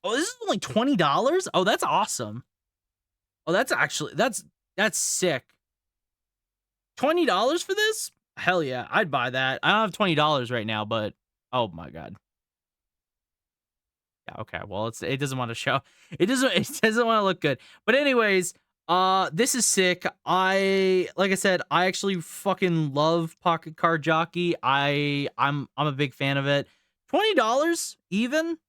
Oh, this is only $20? Oh, that's awesome. Oh, that's sick. $20 for this? Hell yeah, I'd buy that. I don't have $20 right now, but oh my God. Yeah, okay. Well, it doesn't want to show. It doesn't want to look good. But anyways, this is sick. Like I said, I actually fucking love Pocket Car Jockey. I'm a big fan of it. $20 even?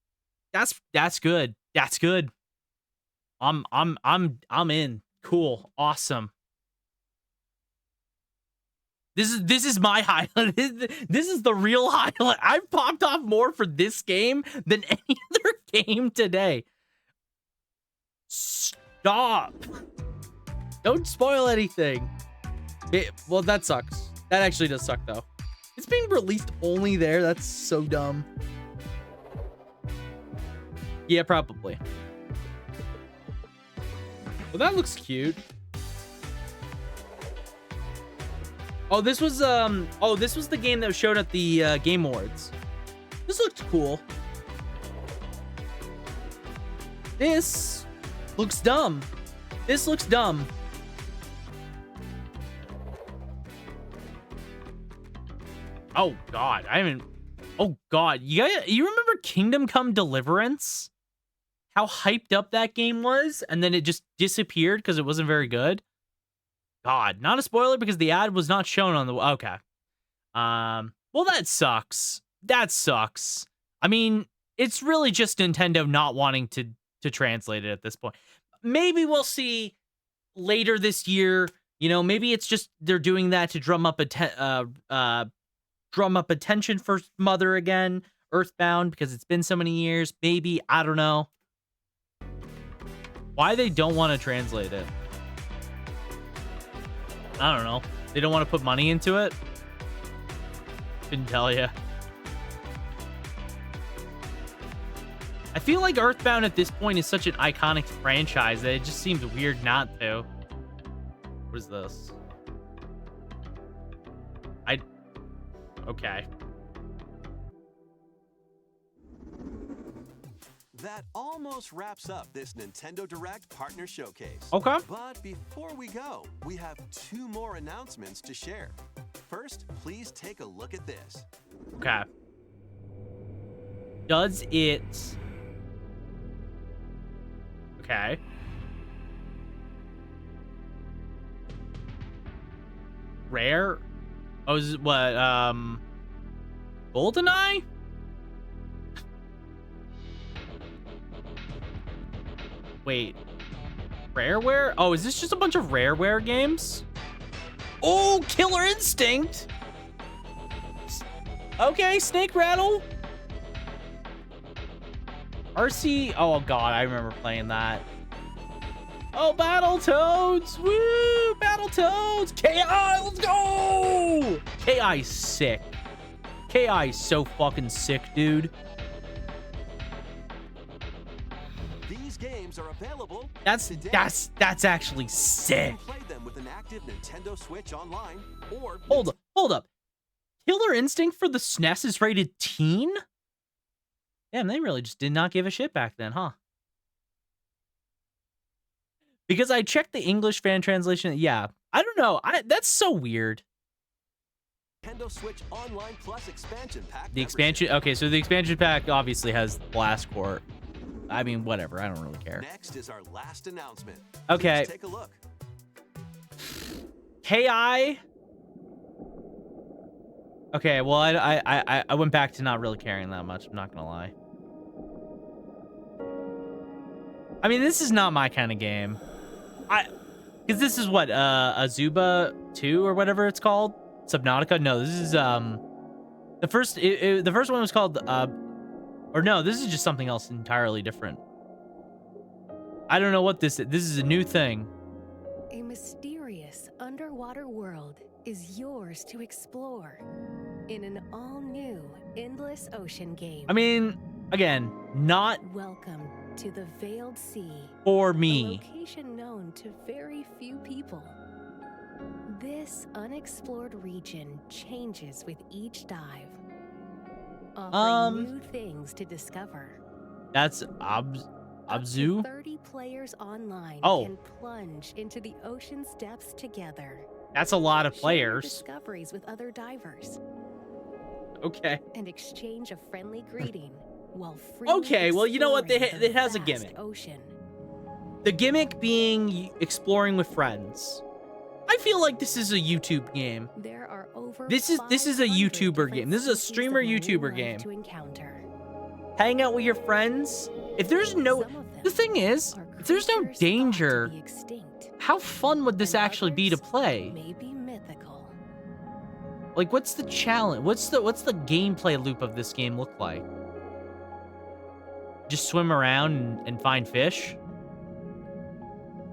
That's good. That's good. I'm in. Cool. Awesome. This is my highlight. This is the real highlight. I've popped off more for this game than any other game today. Stop. Don't spoil anything. Well, that sucks. That actually does suck, though. It's being released only there. That's so dumb. Yeah, probably. Well, that looks cute. Oh, this was the game that was showed at the Game Awards. This looks cool. This looks dumb. This looks dumb. Oh God, oh God, you remember Kingdom Come Deliverance? How hyped up that game was, and then it just disappeared because it wasn't very good. God, not a spoiler because the ad was not shown on the... Okay. Well, that sucks. That sucks. I mean, it's really just Nintendo not wanting to translate it at this point. Maybe we'll see later this year. You know, maybe it's just they're doing that to drum up attention for Mother again, Earthbound, because it's been so many years. Maybe, I don't know. Why they don't want to translate it? I don't know. They don't want to put money into it? Couldn't tell you. I feel like Earthbound at this point is such an iconic franchise that it just seems weird not to. What is this? Okay. That almost wraps up this Nintendo Direct Partner Showcase. Okay. But before we go, we have 2 more announcements to share. First, please take a look at this. Okay. Does it... Okay. Rare? Oh, is it what, GoldenEye? Wait. Rareware? Oh, is this just a bunch of Rareware games? Oh, Killer Instinct. Okay, Snake Rattle. RC. Oh, God, I remember playing that. Oh, Battletoads. Woo, Battletoads. KI, let's go. KI's sick. KI's so fucking sick, dude. These games are available. That's actually sick. You can play them with an active Nintendo Switch online or Hold up. Killer Instinct for the SNES is rated teen? Damn, they really just did not give a shit back then, huh? Because I checked the English fan translation. Yeah, I don't know. That's so weird. Nintendo Switch Online Plus expansion pack. The expansion. Okay, so the expansion pack obviously has Blast Court. I mean, whatever. I don't really care. Next is our last announcement. Okay. Please take a look. KI. Okay, well, I went back to not really caring that much. I'm not gonna lie. I mean, this is not my kind of game. Because this is what Azuba 2 or whatever it's called. Subnautica. No, this is the first. The first one was called or no, this is just something else entirely different. I don't know what this is. This is a new thing. A mysterious underwater world is yours to explore in an all-new Endless Ocean game. I mean, again, not Welcome to the Veiled Sea. for A me. location known to very few people. This unexplored region changes with each dive, offering new things to discover. That's Abzu. 30 players online Oh. can plunge into the ocean's depths together. That's a lot of Share players. discoveries with other divers Okay. and exchange a friendly greeting while Okay, well, you know what? exploring the It has a vast gimmick. Ocean. The gimmick being exploring with friends. I feel like this is a YouTube game. There are over This is a 500 YouTuber different game. This is a species streamer of marine YouTuber life game. to encounter. Hang out with your friends. If there's no, the thing is, if there's no danger, how fun would this actually be to play? Maybe mythical. Like, what's the challenge? What's the gameplay loop of this game look like? Just swim around and find fish?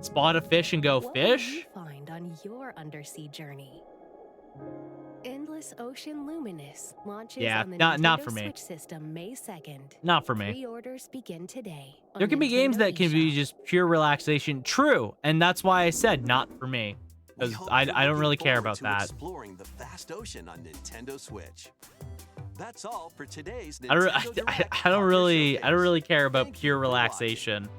Spot a fish and go What fish? will you find on your undersea journey? Endless Ocean Luminous launches Yeah, on the not Nintendo for me. Switch system May 2nd. Not for me. Pre-orders begin today. on There can be games Nintendo that can be eShop. just pure relaxation. True, and that's why I said not for me. Because I don't really care about that. Exploring the vast ocean on Nintendo Switch. That's all for today's I don't, Nintendo Direct I don't really Showcase. care about Thank you pure for relaxation.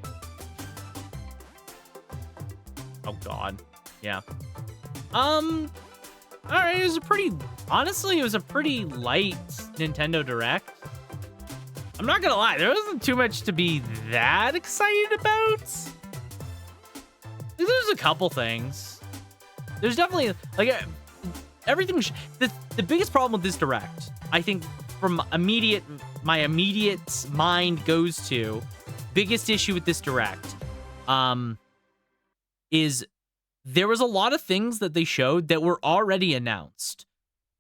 Oh God, yeah. All right, honestly, it was a pretty light Nintendo Direct. I'm not gonna lie, there wasn't too much to be that excited about. There's a couple things. There's definitely like everything. The biggest problem with this Direct, I think, from my immediate mind goes to biggest issue with this Direct, is there was a lot of things that they showed that were already announced.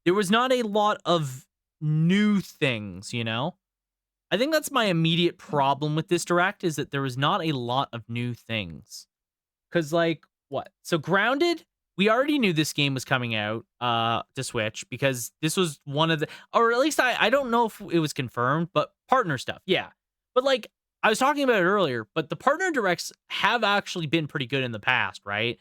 There was not a lot of new things, you know? I think that's my immediate problem with this Direct, is that there was not a lot of new things. Because, like, what? So, Grounded, we already knew this game was coming out to Switch, because this was one of the... Or at least I don't know if it was confirmed, but partner stuff, yeah. But, like, I was talking about it earlier, but the partner Directs have actually been pretty good in the past, right?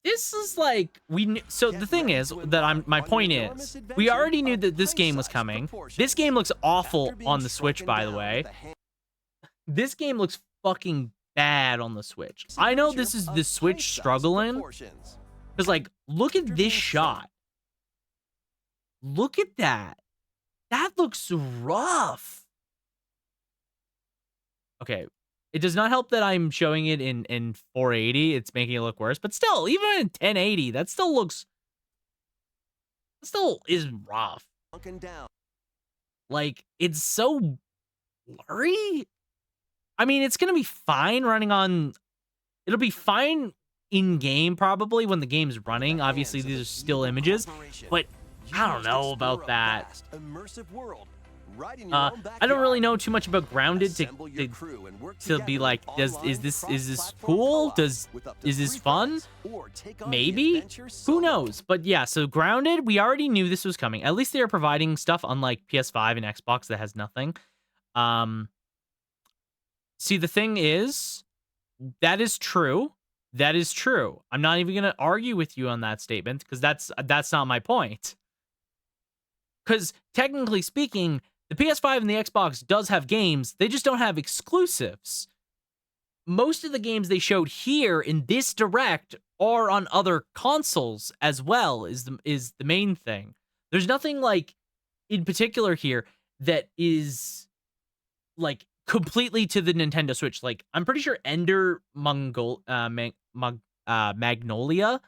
This is like so the thing is that my point is we already knew that this game was coming. This game looks awful on the Switch, by the way. This game looks fucking bad on the Switch. I know this is the Switch struggling, because like look at this shot. Look at that. That looks rough. Okay. It does not help that I'm showing it in 480. It's making it look worse. But still, even in 1080, that still is rough. Like, it's so blurry. I mean, it's going to be fine running on... It'll be fine in game probably when the game's running. Obviously, these are still images, but I don't know about that. I don't really know too much about Grounded to be like, is this cool? Is this fun? Maybe. Who knows? But yeah, so Grounded, we already knew this was coming. At least they are providing stuff, unlike PS5 and Xbox that has nothing. See, the thing is, that is true. That is true. I'm not even gonna argue with you on that statement because that's not my point. Because technically speaking, the PS5 and the Xbox does have games. They just don't have exclusives. Most of the games they showed here in this Direct are on other consoles as well, is the main thing. There's nothing like in particular here that is like completely to the Nintendo Switch. Like, I'm pretty sure Ender Magnolia,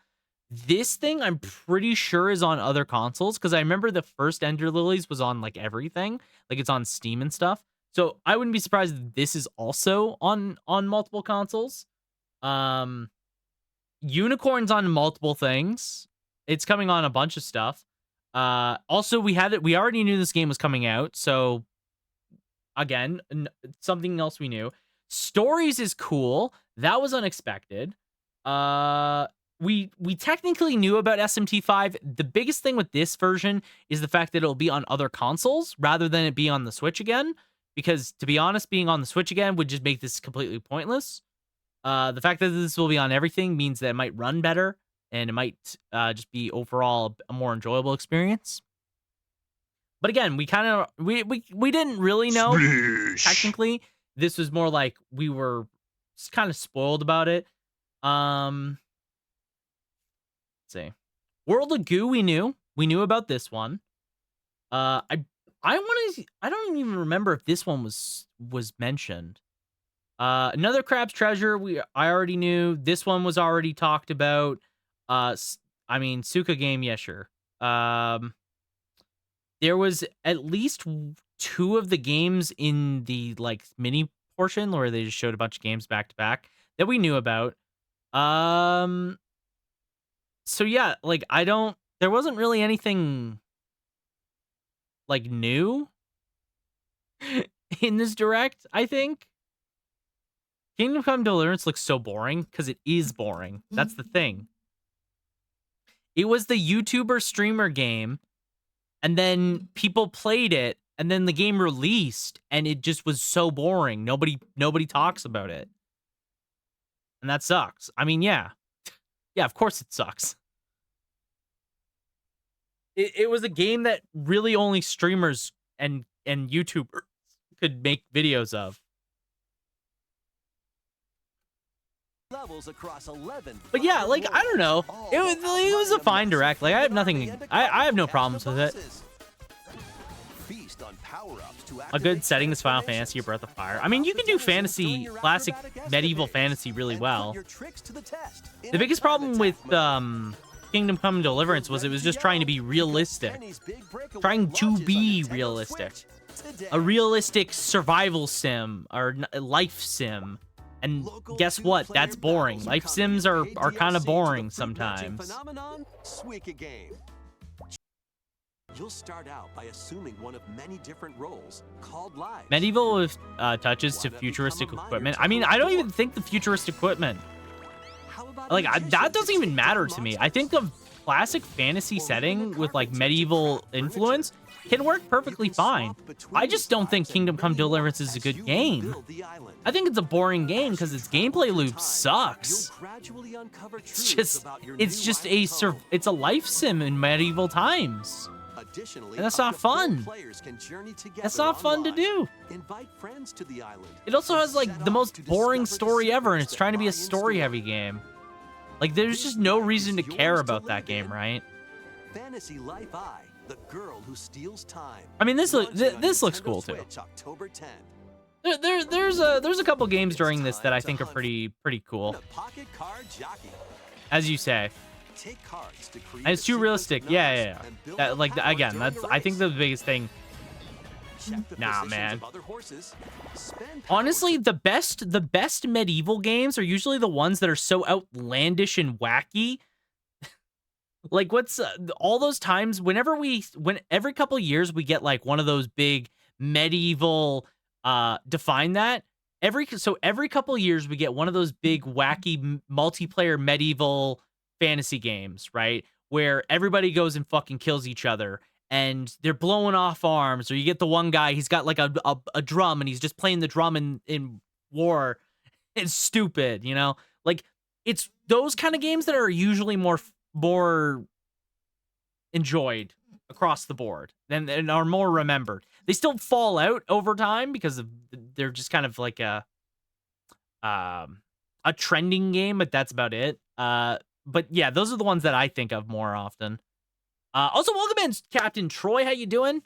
this thing I'm pretty sure is on other consoles, because I remember the first Ender Lilies was on like everything, like it's on Steam and stuff. So I wouldn't be surprised if this is also on multiple consoles. Unicorn's on multiple things. It's coming on a bunch of stuff. Also, we already knew this game was coming out, so again, something else we knew. Stories is cool. That was unexpected. We technically knew about SMT5. The biggest thing with this version is the fact that it'll be on other consoles rather than it be on the Switch again. Because, to be honest, being on the Switch again would just make this completely pointless. The fact that this will be on everything means that it might run better, and it might just be overall a more enjoyable experience. But again, we didn't really know. Technically, this was more like we were kind of spoiled about it. Let's see. World of Goo, we knew about this one. I don't even remember if this one was mentioned. Another Crab's Treasure, I already knew. This one was already talked about. I mean, Suka game, yeah, sure. There was at least 2 of the games in the like mini portion where they just showed a bunch of games back to back that we knew about. So yeah, like there wasn't really anything like new in this Direct, I think. Kingdom Come Deliverance looks so boring because it is boring. That's the thing. It was the YouTuber streamer game, and then people played it, and then the game released, and it just was so boring. Nobody talks about it. And that sucks. I mean, yeah. Yeah, of course it sucks. It was a game that really only streamers and YouTubers could make videos of. But yeah, like, I don't know. It was a fine Direct. Like, I have no problems with it. A good setting is Final Fantasy or Breath of Fire. I mean, you can do fantasy, classic medieval fantasy really well. The biggest problem with Kingdom Come Deliverance was it was just trying to be realistic. Trying to be realistic. A realistic survival sim or life sim. And guess what? That's boring. Life sims are kind of boring sometimes. You'll start out by assuming one of many different roles called lives. Medieval with touches to futuristic equipment. I mean, I don't even think the futuristic equipment, like, that doesn't even matter to me. I think the classic fantasy setting with like medieval influence can work perfectly fine. I just don't think Kingdom Come Deliverance is a good game. I think it's a boring game because its gameplay loop sucks. It's a life sim in medieval times. And that's not fun. That's not fun to do. It also has like the most boring story ever, and it's trying to be a story-heavy game. Like, there's just no reason to care about that game, right? Fantasy Life I, the girl who steals time. I mean, this looks cool too. There's a couple games during this that I think are pretty cool. As you say. And it's too realistic. Yeah. That, like, again, I think the biggest thing check the Nah, positions man. of other horses, spend Honestly, the best medieval games are usually the ones that are so outlandish and wacky. Like, what's all those times when every couple years we get like one of those big medieval define that every couple years we get one of those big wacky multiplayer medieval fantasy games, right? Where everybody goes and fucking kills each other and they're blowing off arms, or you get the one guy, he's got like a drum and he's just playing the drum in war. It's stupid, you know? Like, it's those kind of games that are usually more enjoyed across the board and are more remembered. They still fall out over time because they're just kind of like a trending game, but that's about it. But yeah, those are the ones that I think of more often. Also, welcome in, Captain Troy. How you doing?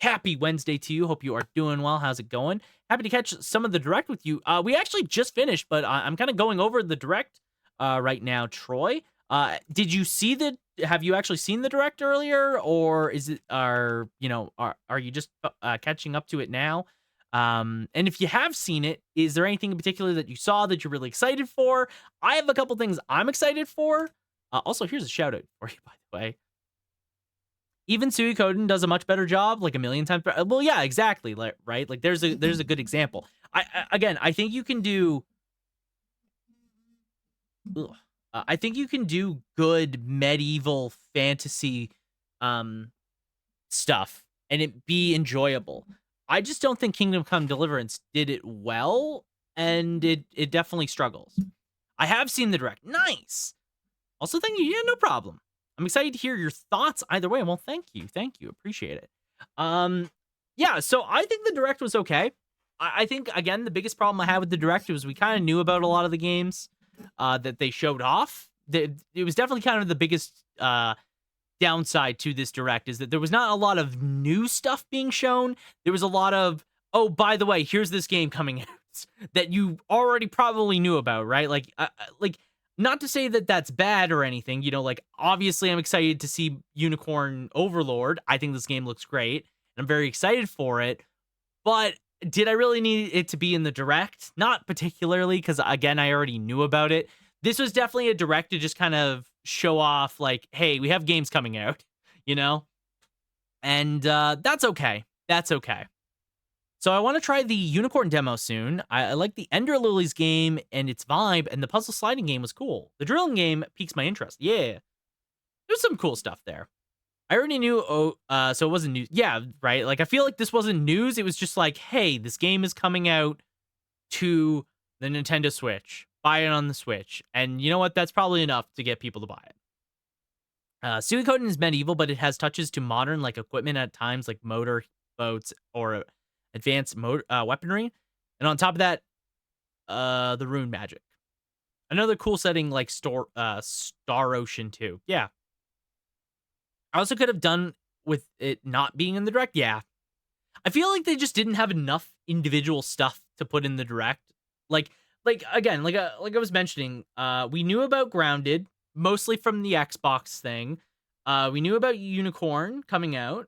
Happy Wednesday to you. Hope you are doing well. How's it going? Happy to catch some of the direct with you. We actually just finished, but I'm kind of going over the direct right now, Troy. Did you see have you actually seen the direct earlier, or is it, are you just catching up to it now? And if you have seen it, is there anything in particular that you saw that you're really excited for? I have a couple things I'm excited for. Also, here's a shout out for you, by the way. Even Suikoden does a much better job, like a million times better. Well, yeah, exactly, right? Like, there's a good example. I think you can do. I think you can do good medieval fantasy stuff and it be enjoyable. I just don't think Kingdom Come Deliverance did it well, and it definitely struggles. I have seen the direct. Nice. Also, thank you. Yeah, no problem. I'm excited to hear your thoughts either way. Well, thank you. Appreciate it. Yeah, so I think the direct was okay. I think, again, the biggest problem I had with the direct was we kind of knew about a lot of the games that they showed off. It was definitely kind of the biggest downside to this direct, is that there was not a lot of new stuff being shown. There was a lot of, oh, by the way, here's this game coming out that you already probably knew about, right? Like, not to say that that's bad or anything, like, obviously I'm excited to see Unicorn Overlord. I think this game looks great, and I'm very excited for it. But did I really need it to be in the direct? Not particularly, because, again, I already knew about it. This was definitely a direct to just kind of show off, like, hey, we have games coming out, And that's okay. That's okay. So I want to try the Unicorn demo soon. I like the Ender Lilies game and its vibe, and the puzzle sliding game was cool. The drilling game piques my interest. Yeah. There's some cool stuff there. I already knew, so it wasn't news. Yeah, right? Like, I feel like this wasn't news. It was just like, hey, this game is coming out to the Nintendo Switch. Buy it on the Switch. And you know what? That's probably enough to get people to buy it. Suikoden is medieval, but it has touches to modern, like, equipment at times, like motor boats or advanced weaponry. And on top of that, the rune magic. Another cool setting like Star Ocean 2. Yeah. I also could have done with it not being in the direct. Yeah. I feel like they just didn't have enough individual stuff to put in the direct. Like again, like I was mentioning, we knew about Grounded, mostly from the Xbox thing. We knew about Unicorn coming out.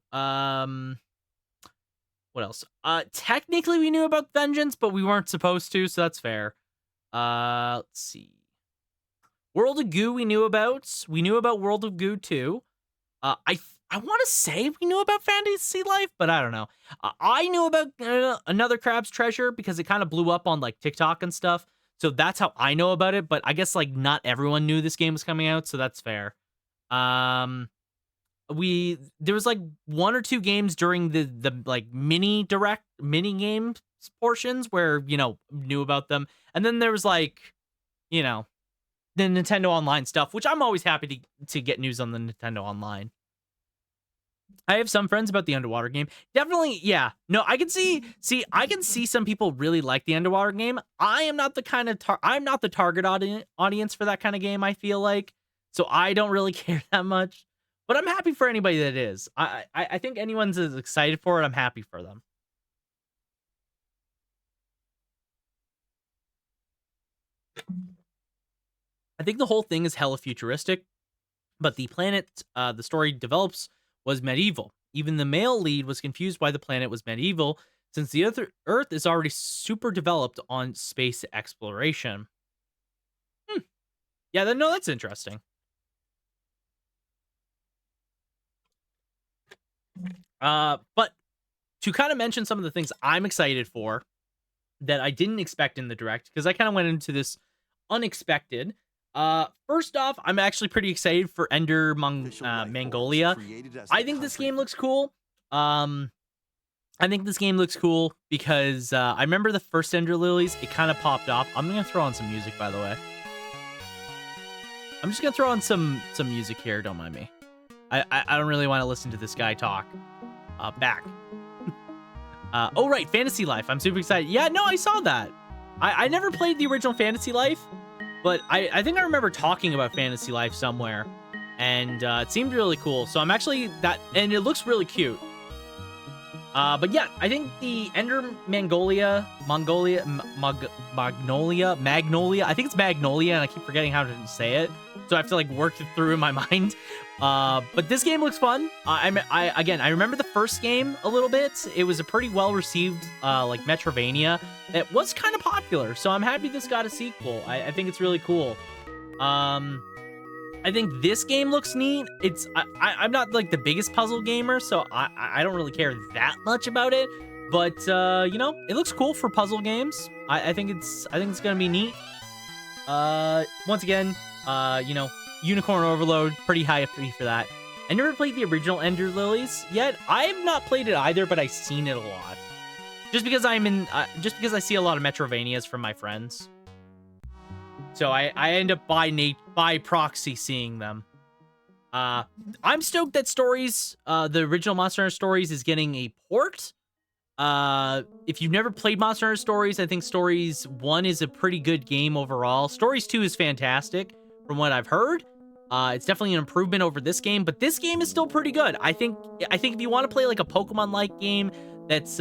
What else? Technically we knew about Vengeance, but we weren't supposed to, so that's fair. Let's see. World of Goo we knew about. We knew about World of Goo 2. I want to say we knew about Fantasy Life, but I don't know. I knew about Another Crab's Treasure because it kind of blew up on like TikTok and stuff. So that's how I know about it, but I guess like not everyone knew this game was coming out, so that's fair. There was like one or two games during the like mini games portions where, knew about them. And then there was like, the Nintendo Online stuff, which I'm always happy to get news on the Nintendo Online. I have some friends about the underwater game. Definitely, yeah. No, I can see I can see some people really like the underwater game. I am not the kind of I'm not the target audience for that kind of game, I feel like. So I don't really care that much. But I'm happy for anybody that is. I think anyone's as excited for it, I'm happy for them. I think the whole thing is hella futuristic, but the planet the story develops was medieval. Even the male lead was confused why the planet was medieval, since the Earth is already super developed on space exploration. Yeah, no, that's interesting. But to kind of mention some of the things I'm excited for that I didn't expect in the direct, because I kind of went into this unexpected. First off, I'm actually pretty excited for Ender Mongolia. I think this game looks cool. I think this game looks cool because I remember the first Ender Lilies, it kind of popped off. I'm gonna throw on some music, by the way. I'm just gonna throw on some music here. Don't mind me. I don't really want to listen to this guy talk. Back. Oh right, Fantasy Life. I'm super excited. Yeah, no, I saw that. I never played the original Fantasy Life, but I think I remember talking about Fantasy Life somewhere, and it seemed really cool. So I'm actually and it looks really cute. But yeah, I think the Ender Magnolia. I think it's Magnolia, and I keep forgetting how to say it, so I have to like work it through in my mind. But this game looks fun. I remember the first game a little bit. It was a pretty well received like Metrovania that was kind of popular, so I'm happy this got a sequel. I think it's really cool. I think this game looks neat. I'm not like the biggest puzzle gamer, so I don't really care that much about it. But you know, it looks cool for puzzle games. I think it's gonna be neat. Once again, you know, Unicorn Overload, pretty high up for that. I never played the original Ender Lilies yet. I have not played it either, but I've seen it a lot. Just because I see a lot of Metrovanias from my friends. So I end up by proxy seeing them. I'm stoked that Stories, the original Monster Hunter Stories, is getting a port. If you've never played Monster Hunter Stories, I think Stories 1 is a pretty good game overall. Stories 2 is fantastic from what I've heard. It's definitely an improvement over this game, but this game is still pretty good. I think if you want to play like a Pokemon-like game that's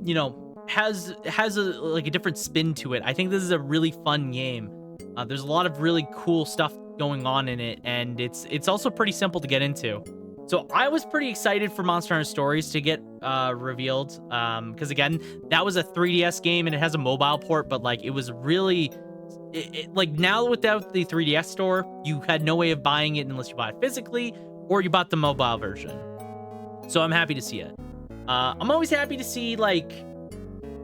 you know, has a different spin to it, I think this is a really fun game. There's a lot of really cool stuff going on in it, and it's also pretty simple to get into. So I was pretty excited for Monster Hunter Stories to get revealed, because again, that was a 3DS game and it has a mobile port, but like it was really like now without the 3DS store, you had no way of buying it unless you bought it physically or you bought the mobile version. So I'm happy to see it. I'm always happy to see like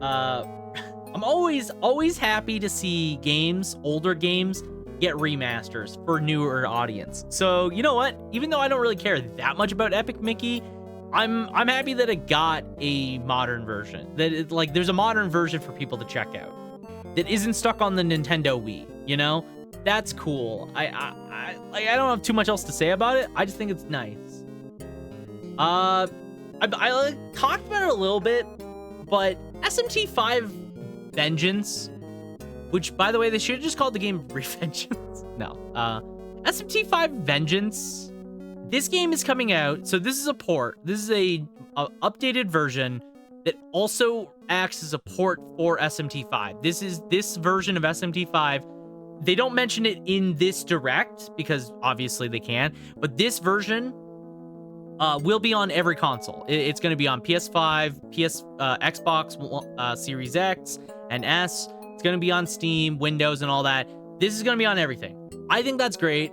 I'm always happy to see games, older games, get remasters for newer audience. So you know what? Even though I don't really care that much about Epic Mickey, I'm happy that it got a modern version. That like there's a modern version for people to check out that isn't stuck on the Nintendo Wii. You know, that's cool. I don't have too much else to say about it. I just think it's nice. I talked about it a little bit, but SMT5 Vengeance, which by the way they should have just called the game Revengeance. No, SMT5 Vengeance. This game is coming out, so this is a port. This is a updated version that also acts as a port for SMT5. This version of SMT5. They don't mention it in this direct because obviously they can't, but this version will be on every console. It's going to be on PS5, Xbox Series X and S. It's going to be on Steam, Windows, and all that. This is going to be on everything. I think that's great.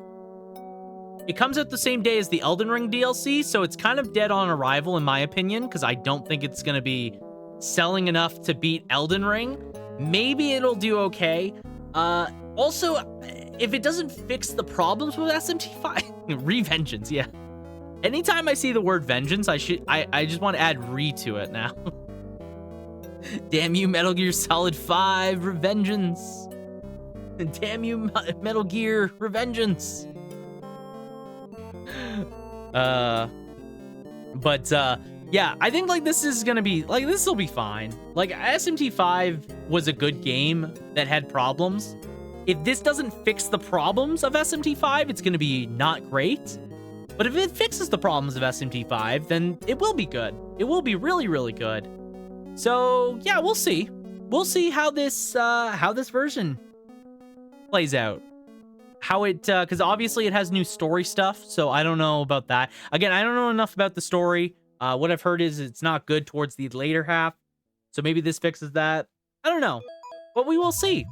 It comes out the same day as the Elden Ring DLC, so it's kind of dead on arrival in my opinion, because I don't think it's going to be selling enough to beat Elden Ring. Maybe it'll do okay. Also, if it doesn't fix the problems with SMT5, Revengeance, yeah. Anytime I see the word vengeance, I just want to add re to it now. Damn you, Metal Gear Solid 5 Revengeance. Damn you, Metal Gear Revengeance. Yeah, I think like this is gonna be like this will be fine. Like SMT5 was a good game that had problems. If this doesn't fix the problems of SMT5, it's gonna be not great. But if it fixes the problems of SMT5, then it will be good. It will be really, really good. So yeah, we'll see. We'll see how this version plays out. How it, because obviously it has new story stuff, so I don't know about that. Again, I don't know enough about the story What I've heard is it's not good towards the later half. So maybe this fixes that. I don't know. But we will see.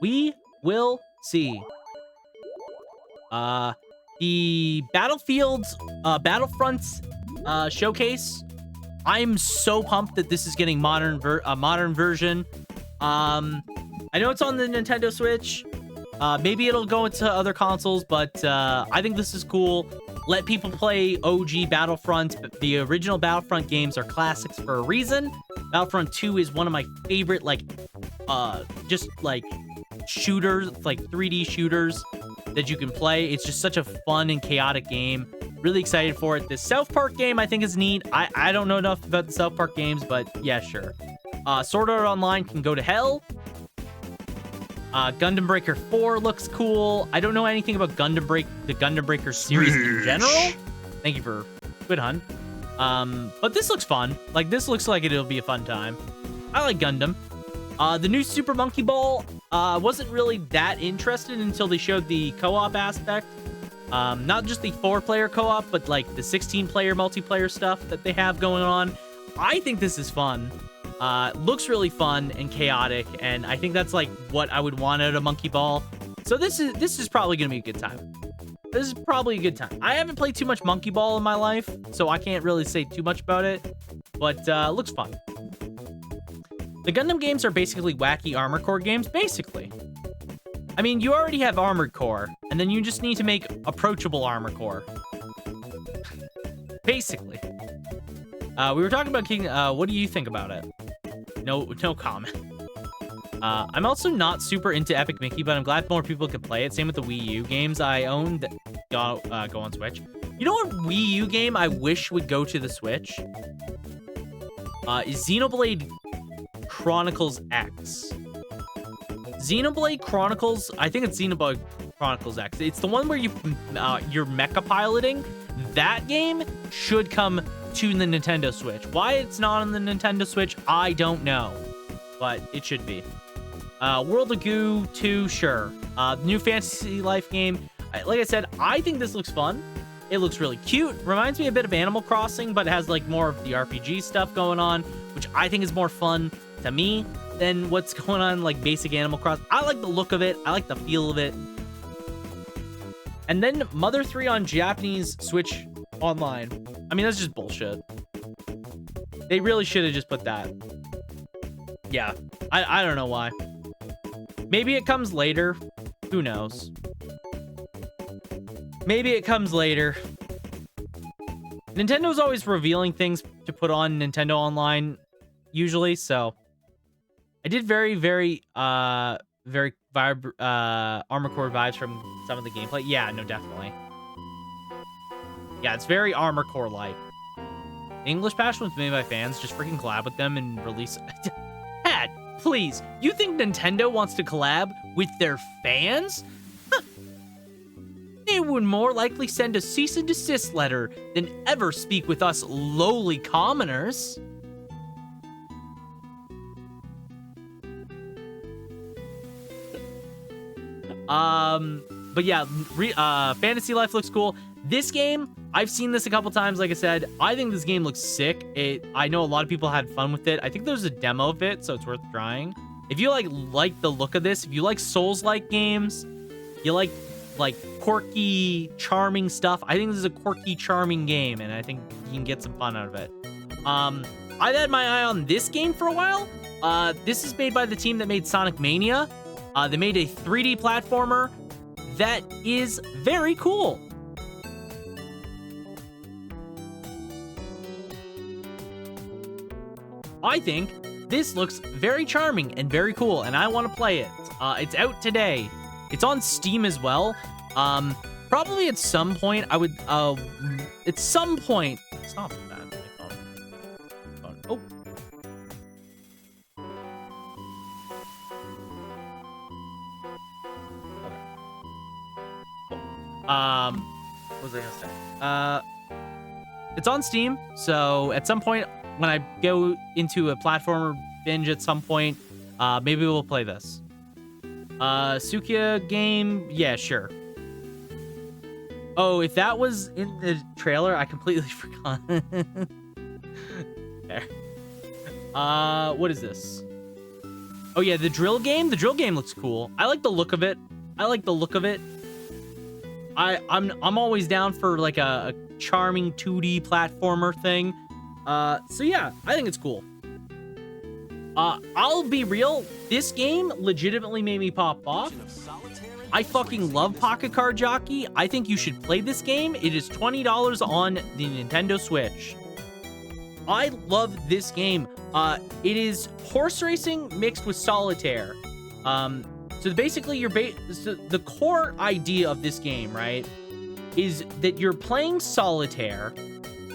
We will see. The Battlefield's Battlefronts showcase. I'm so pumped that this is getting a modern version. I know it's on the Nintendo Switch. Maybe it'll go into other consoles, but I think this is cool. Let people play OG Battlefront. The original Battlefront games are classics for a reason. Battlefront 2 is one of my favorite, just like shooters, like 3D shooters that you can play. It's just such a fun and chaotic game. Really excited for it. The South Park game I think is neat. I don't know enough about the South Park games, but yeah, sure. Sword Art Online can go to hell. Gundam Breaker 4 looks cool. I don't know anything about the Gundam Breaker series in general. Thank you for Squid Hunt. But this looks fun. Like, this looks like it'll be a fun time. I like Gundam. The new Super Monkey Ball, wasn't really that interested until they showed the co-op aspect. Not just the 4-player co-op, but like the 16-player multiplayer stuff that they have going on. I think this is fun. Looks really fun and chaotic, and I think that's like what I would want out of a Monkey Ball. So this is probably gonna be a good time. This is probably a good time. I haven't played too much Monkey Ball in my life, so I can't really say too much about it, but looks fun. The Gundam games are basically wacky Armored Core games, basically. I mean, you already have Armored Core, and then you just need to make approachable Armored Core. Basically. We were talking about King. What do you think about it? No comment. I'm also not super into Epic Mickey, but I'm glad more people can play it. Same with the Wii U games I own that go on Switch. You know what Wii U game I wish would go to the Switch? Is Xenoblade Chronicles X. Xenoblade Chronicles, I think it's Xenoblade Chronicles X. It's the one where you're mecha piloting. That game should come to the Nintendo Switch. Why it's not on the Nintendo Switch, I don't know. But it should be. World of Goo 2, sure. The new Fantasy Life game. Like I said, I think this looks fun. It looks really cute. Reminds me a bit of Animal Crossing, but has like more of the RPG stuff going on, which I think is more fun to me than what's going on like basic Animal Crossing. I like the look of it. I like the feel of it. And then Mother 3 on Japanese Switch Online. I mean, that's just bullshit. They really should have just put that. Yeah, I don't know why. Maybe it comes later. Who knows? Maybe it comes later. Nintendo's always revealing things to put on Nintendo Online, usually, so I did very Armored Core vibes from some of the gameplay. Yeah, no, definitely. Yeah, it's very Armored Core-like. The English patch was made by fans. Just freaking collab with them and release... Pat, please. You think Nintendo wants to collab with their fans? Huh. They would more likely send a cease and desist letter than ever speak with us lowly commoners. But yeah, Fantasy Life looks cool. This game, I've seen this a couple times. Like I said, I think this game looks sick. I know a lot of people had fun with it. I think there's a demo of it, so it's worth trying. If you like the look of this, if you like Souls-like games, you like quirky, charming stuff, I think this is a quirky, charming game, and I think you can get some fun out of it. I've had my eye on this game for a while. This is made by the team that made Sonic Mania. They made a 3D platformer that is very cool. I think this looks very charming and very cool, and I want to play it. It's out today. It's on Steam as well. Probably at some point, I would, at some point, stop that. Oh. What was I gonna say? It's on Steam, so at some point, when I go into a platformer binge at some point, maybe we'll play this. Sukiya game, yeah, sure. Oh, if that was in the trailer, I completely forgot. There. What is this? Oh yeah, the drill game. The drill game looks cool. I like the look of it. I'm always down for like a charming 2D platformer thing. So yeah, I think it's cool. I'll be real. This game legitimately made me pop off. I fucking love Pocket Card Jockey. I think you should play this game. It is $20 on the Nintendo Switch. I love this game. It is horse racing mixed with solitaire. So basically, the core idea of this game, right, is that you're playing solitaire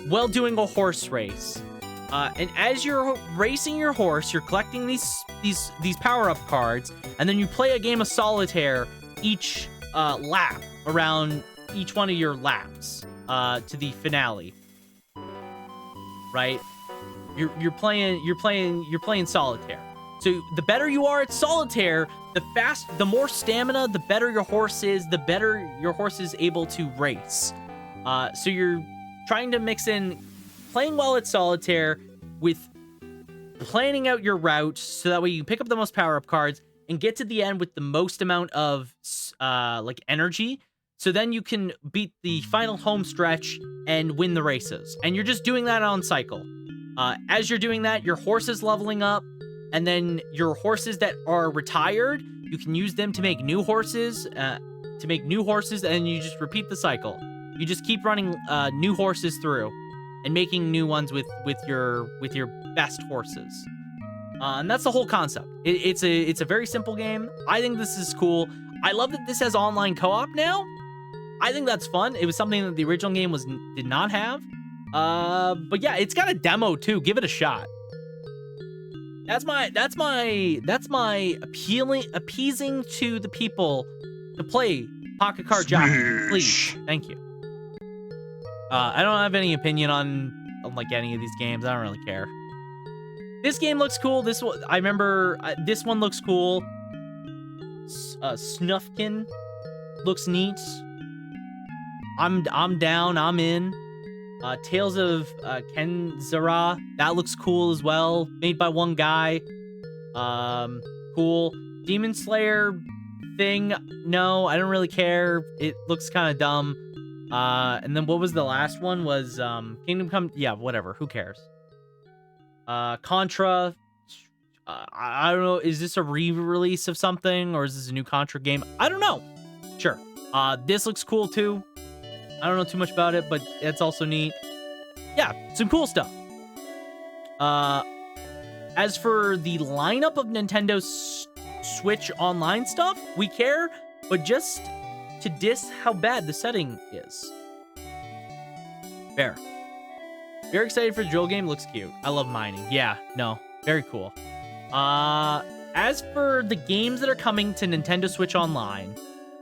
while doing a horse race. And as you're racing your horse, you're collecting these power-up cards, and then you play a game of solitaire each lap around each one of your laps to the finale. Right? You're playing solitaire. So the better you are at solitaire, the more stamina, the better your horse is, the better your horse is able to race. So you're trying to mix in playing well at solitaire with planning out your route so that way you can pick up the most power-up cards and get to the end with the most amount of like energy. So then you can beat the final home stretch and win the races. And you're just doing that on cycle. As you're doing that, your horse is leveling up, and then your horses that are retired, you can use them to make new horses, and you just repeat the cycle. You just keep running new horses through and making new ones with your best horses. And that's the whole concept. It's a very simple game. I think this is cool. I love that this has online co-op now. I think that's fun. It was something that the original game did not have. But yeah, it's got a demo too. Give it a shot. That's my appeasing to the people to play Pocket Card Jockey. Please, thank you. I don't have any opinion on like any of these games. I don't really care. This game looks cool. This one, I remember. This one looks cool. Snufkin looks neat. I'm down. I'm in. Tales of Kenzara, that looks cool as well. Made by one guy. Cool. Demon Slayer thing, no, I don't really care. It looks kind of dumb. And then what was the last one? Was Kingdom Come? Yeah, whatever. Who cares? Contra. I don't know. Is this a re-release of something, or is this a new Contra game? I don't know. Sure. This looks cool too. I don't know too much about it, but it's also neat. Yeah, some cool stuff. As for the lineup of Nintendo Switch Online stuff, we care, but just to diss how bad the setting is. Fair. Very excited for the drill game. Looks cute. I love mining. Yeah, no, very cool. As for the games that are coming to Nintendo Switch Online,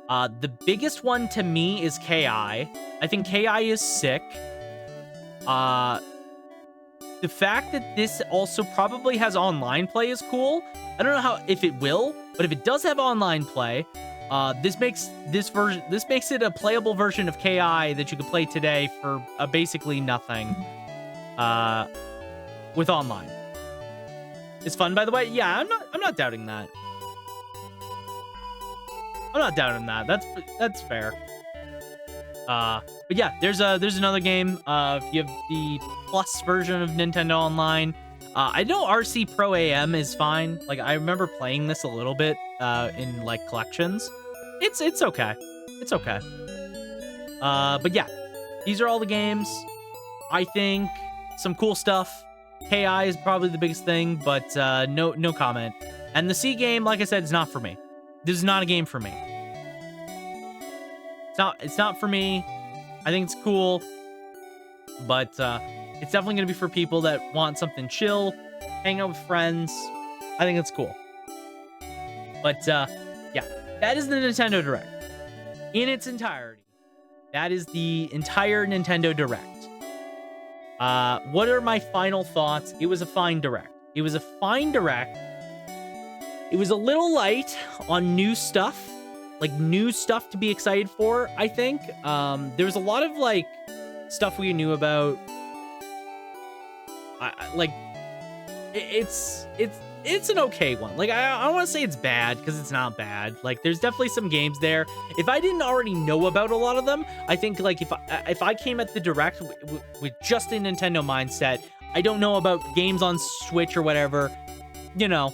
the biggest one to me is KI. I think KI is sick. The fact that this also probably has online play is cool. I don't know if it will, but if it does have online play, this makes it a playable version of KI that you can play today for basically nothing. With online. It's fun, by the way. Yeah, I'm not doubting that. I'm not doubting that. That's fair. But yeah, there's another game. If you have the Plus version of Nintendo Online, I know RC Pro AM is fine. Like, I remember playing this a little bit in like collections. It's okay. It's okay. But yeah, these are all the games. I think some cool stuff. KI is probably the biggest thing, but no comment. And the C game, like I said, is not for me. This is not a game for me. It's not for me. I think it's cool, but it's definitely gonna be for people that want something chill, hang out with friends. I think it's cool. But yeah, that is the Nintendo Direct in its entirety. That is the entire Nintendo Direct. What are my final thoughts? It was a fine Direct. It was a fine Direct. It was a little light on new stuff. like new stuff to be excited for, I think. There was a lot of like stuff we knew about. Like it's an okay one. Like I don't want to say it's bad because it's not bad. Like there's definitely some games there. If I didn't already know about a lot of them, I think like if I came at the direct with just a Nintendo mindset, I don't know about games on Switch or whatever, you know,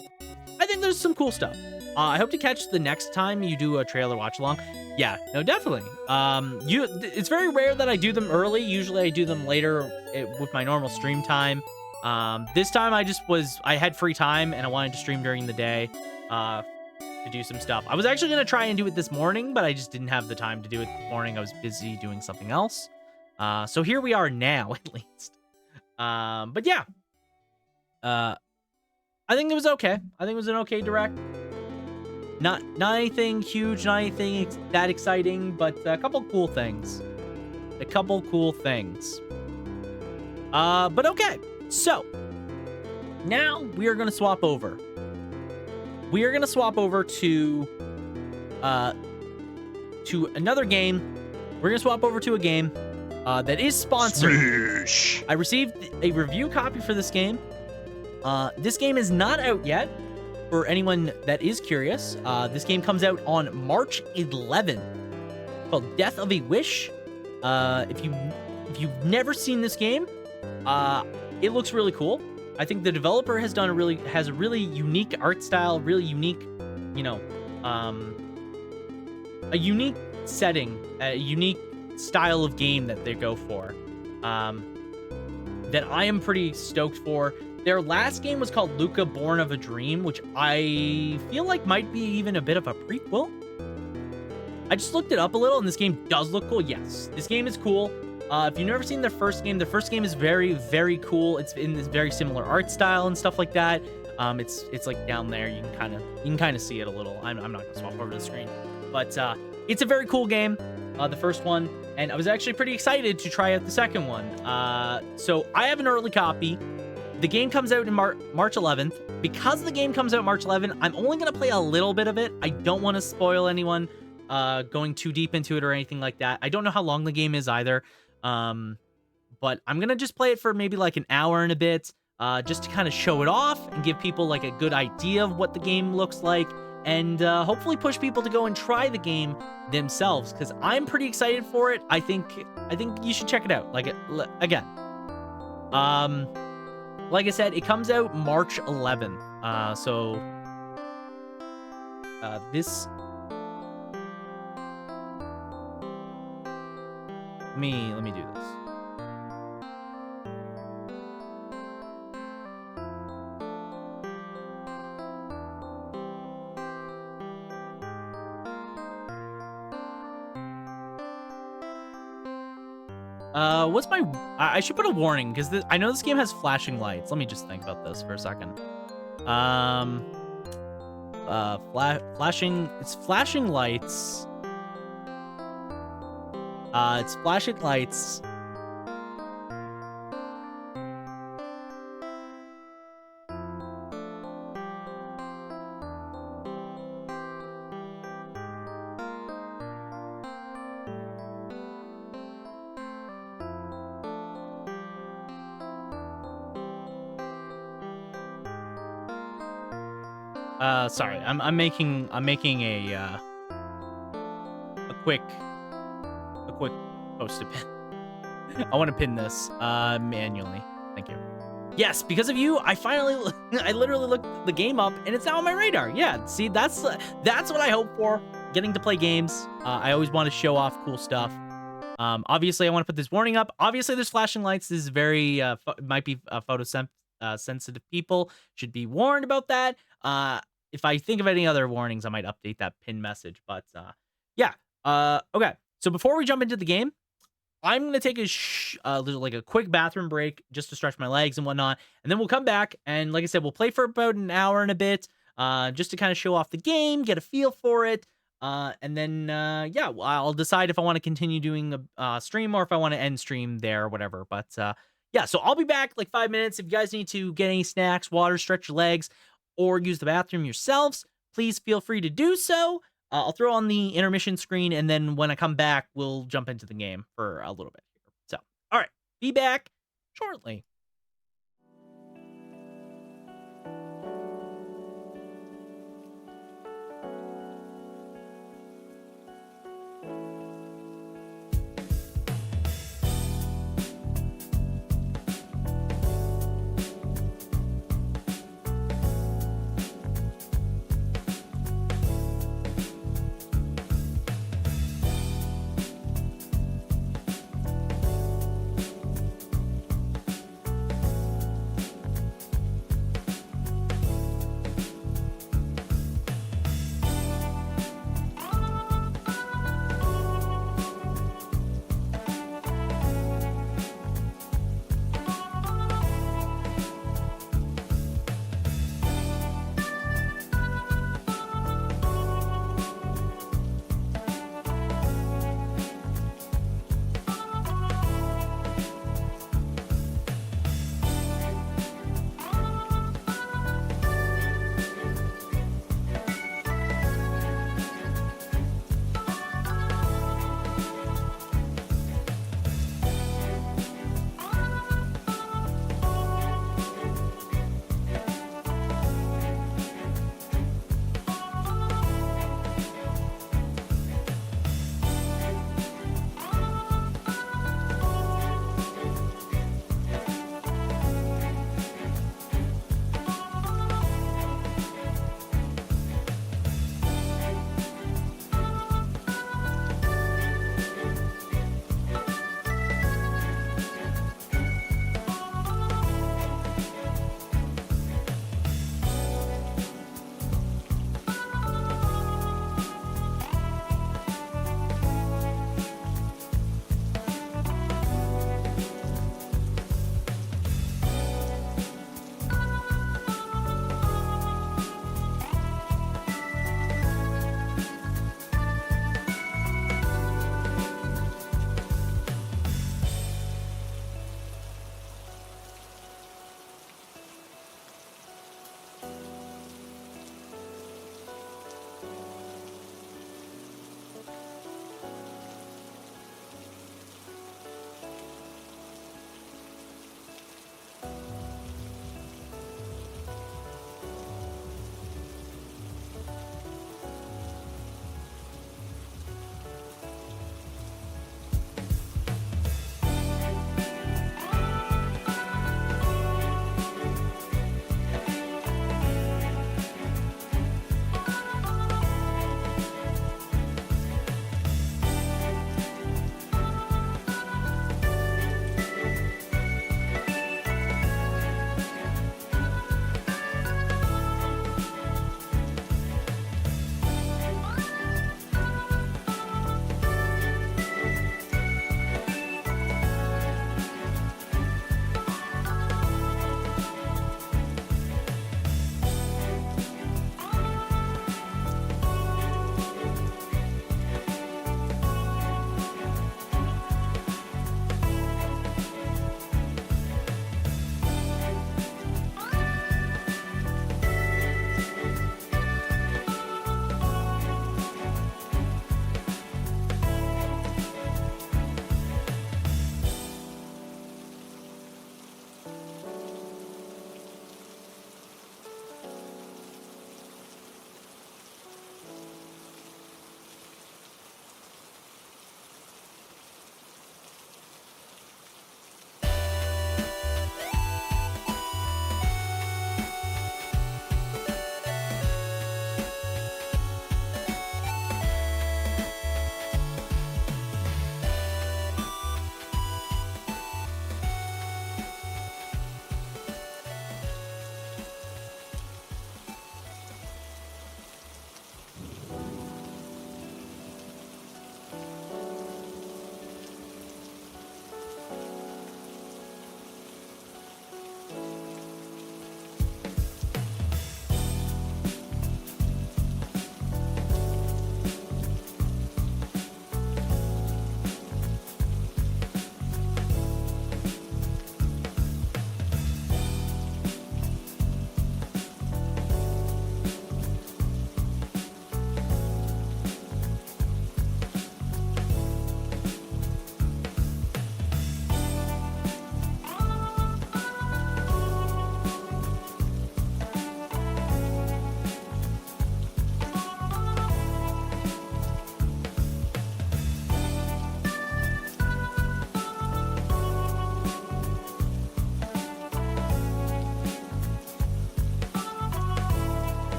I think there's some cool stuff. I hope to catch the next time you do a trailer watch along. Yeah, no, definitely. It's very rare that I do them early. Usually I do them later with my normal stream time. This time I had free time and I wanted to stream during the day, to do some stuff. I was actually going to try and do it this morning, but I just didn't have the time to do it this morning. I was busy doing something else. So here we are now, at least. But yeah, I think it was okay. I think it was an okay direct. Not anything huge, not anything that exciting, but a couple cool things. But okay. So, now we are going to swap over. We are going to swap over to another game. We're going to swap over to a game that is sponsored. Smash. I received a review copy for this game. This game is not out yet. For anyone that is curious, this game comes out on March 11th. Called Death of a Wish. If you've never seen this game, it looks really cool. I think the developer has a really unique art style, really unique, you know, a unique setting, a unique style of game that they go for, that I am pretty stoked for. Their last game was called Luca Born of a Dream, which I feel like might be even a bit of a prequel. I just looked it up a little, and this game does look cool. Yes, this game is cool. If you've never seen the first game is very, very cool. It's in this very similar art style and stuff like that. It's like down there. You can kind of see it a little. I'm not gonna swap over to the screen, but it's a very cool game. The first one, and I was actually pretty excited to try out the second one. So I have an early copy. The game comes out in March 11th. Because the game comes out March 11th, I'm only going to play a little bit of it. I don't want to spoil anyone going too deep into it or anything like that. I don't know how long the game is either. But I'm going to just play it for maybe like an hour and a bit, just to kind of show it off and give people like a good idea of what the game looks like, and hopefully push people to go and try the game themselves, because I'm pretty excited for it. I think you should check it out. Like, again, like I said, it comes out March 11th. So this. Let me do this. What's my... I should put a warning, because I know this game has flashing lights. Let me just think about this for a second. Flashing... It's flashing lights. It's flashing lights. Sorry, I'm making a quick post-it pin. I want to pin this manually. Thank you. Yes, because of you, I literally looked the game up, and it's now on my radar. Yeah, see, that's what I hope for. Getting to play games. I always want to show off cool stuff. Obviously, I want to put this warning up. Obviously, there's flashing lights. This is very might be sensitive people. Should be warned about that. If I think of any other warnings, I might update that pin message. But yeah. Okay. So before we jump into the game, I'm gonna take like a quick bathroom break just to stretch my legs and whatnot, and then we'll come back and, like I said, we'll play for about an hour and a bit, just to kind of show off the game, get a feel for it, and then yeah, I'll decide if I want to continue doing a stream or if I want to end stream there or whatever. But yeah, so I'll be back like 5 minutes. If you guys need to get any snacks, water, stretch your legs, or use the bathroom yourselves, please feel free to do so. I'll throw on the intermission screen, and then when I come back, we'll jump into the game for a little bit. So, all right, be back shortly.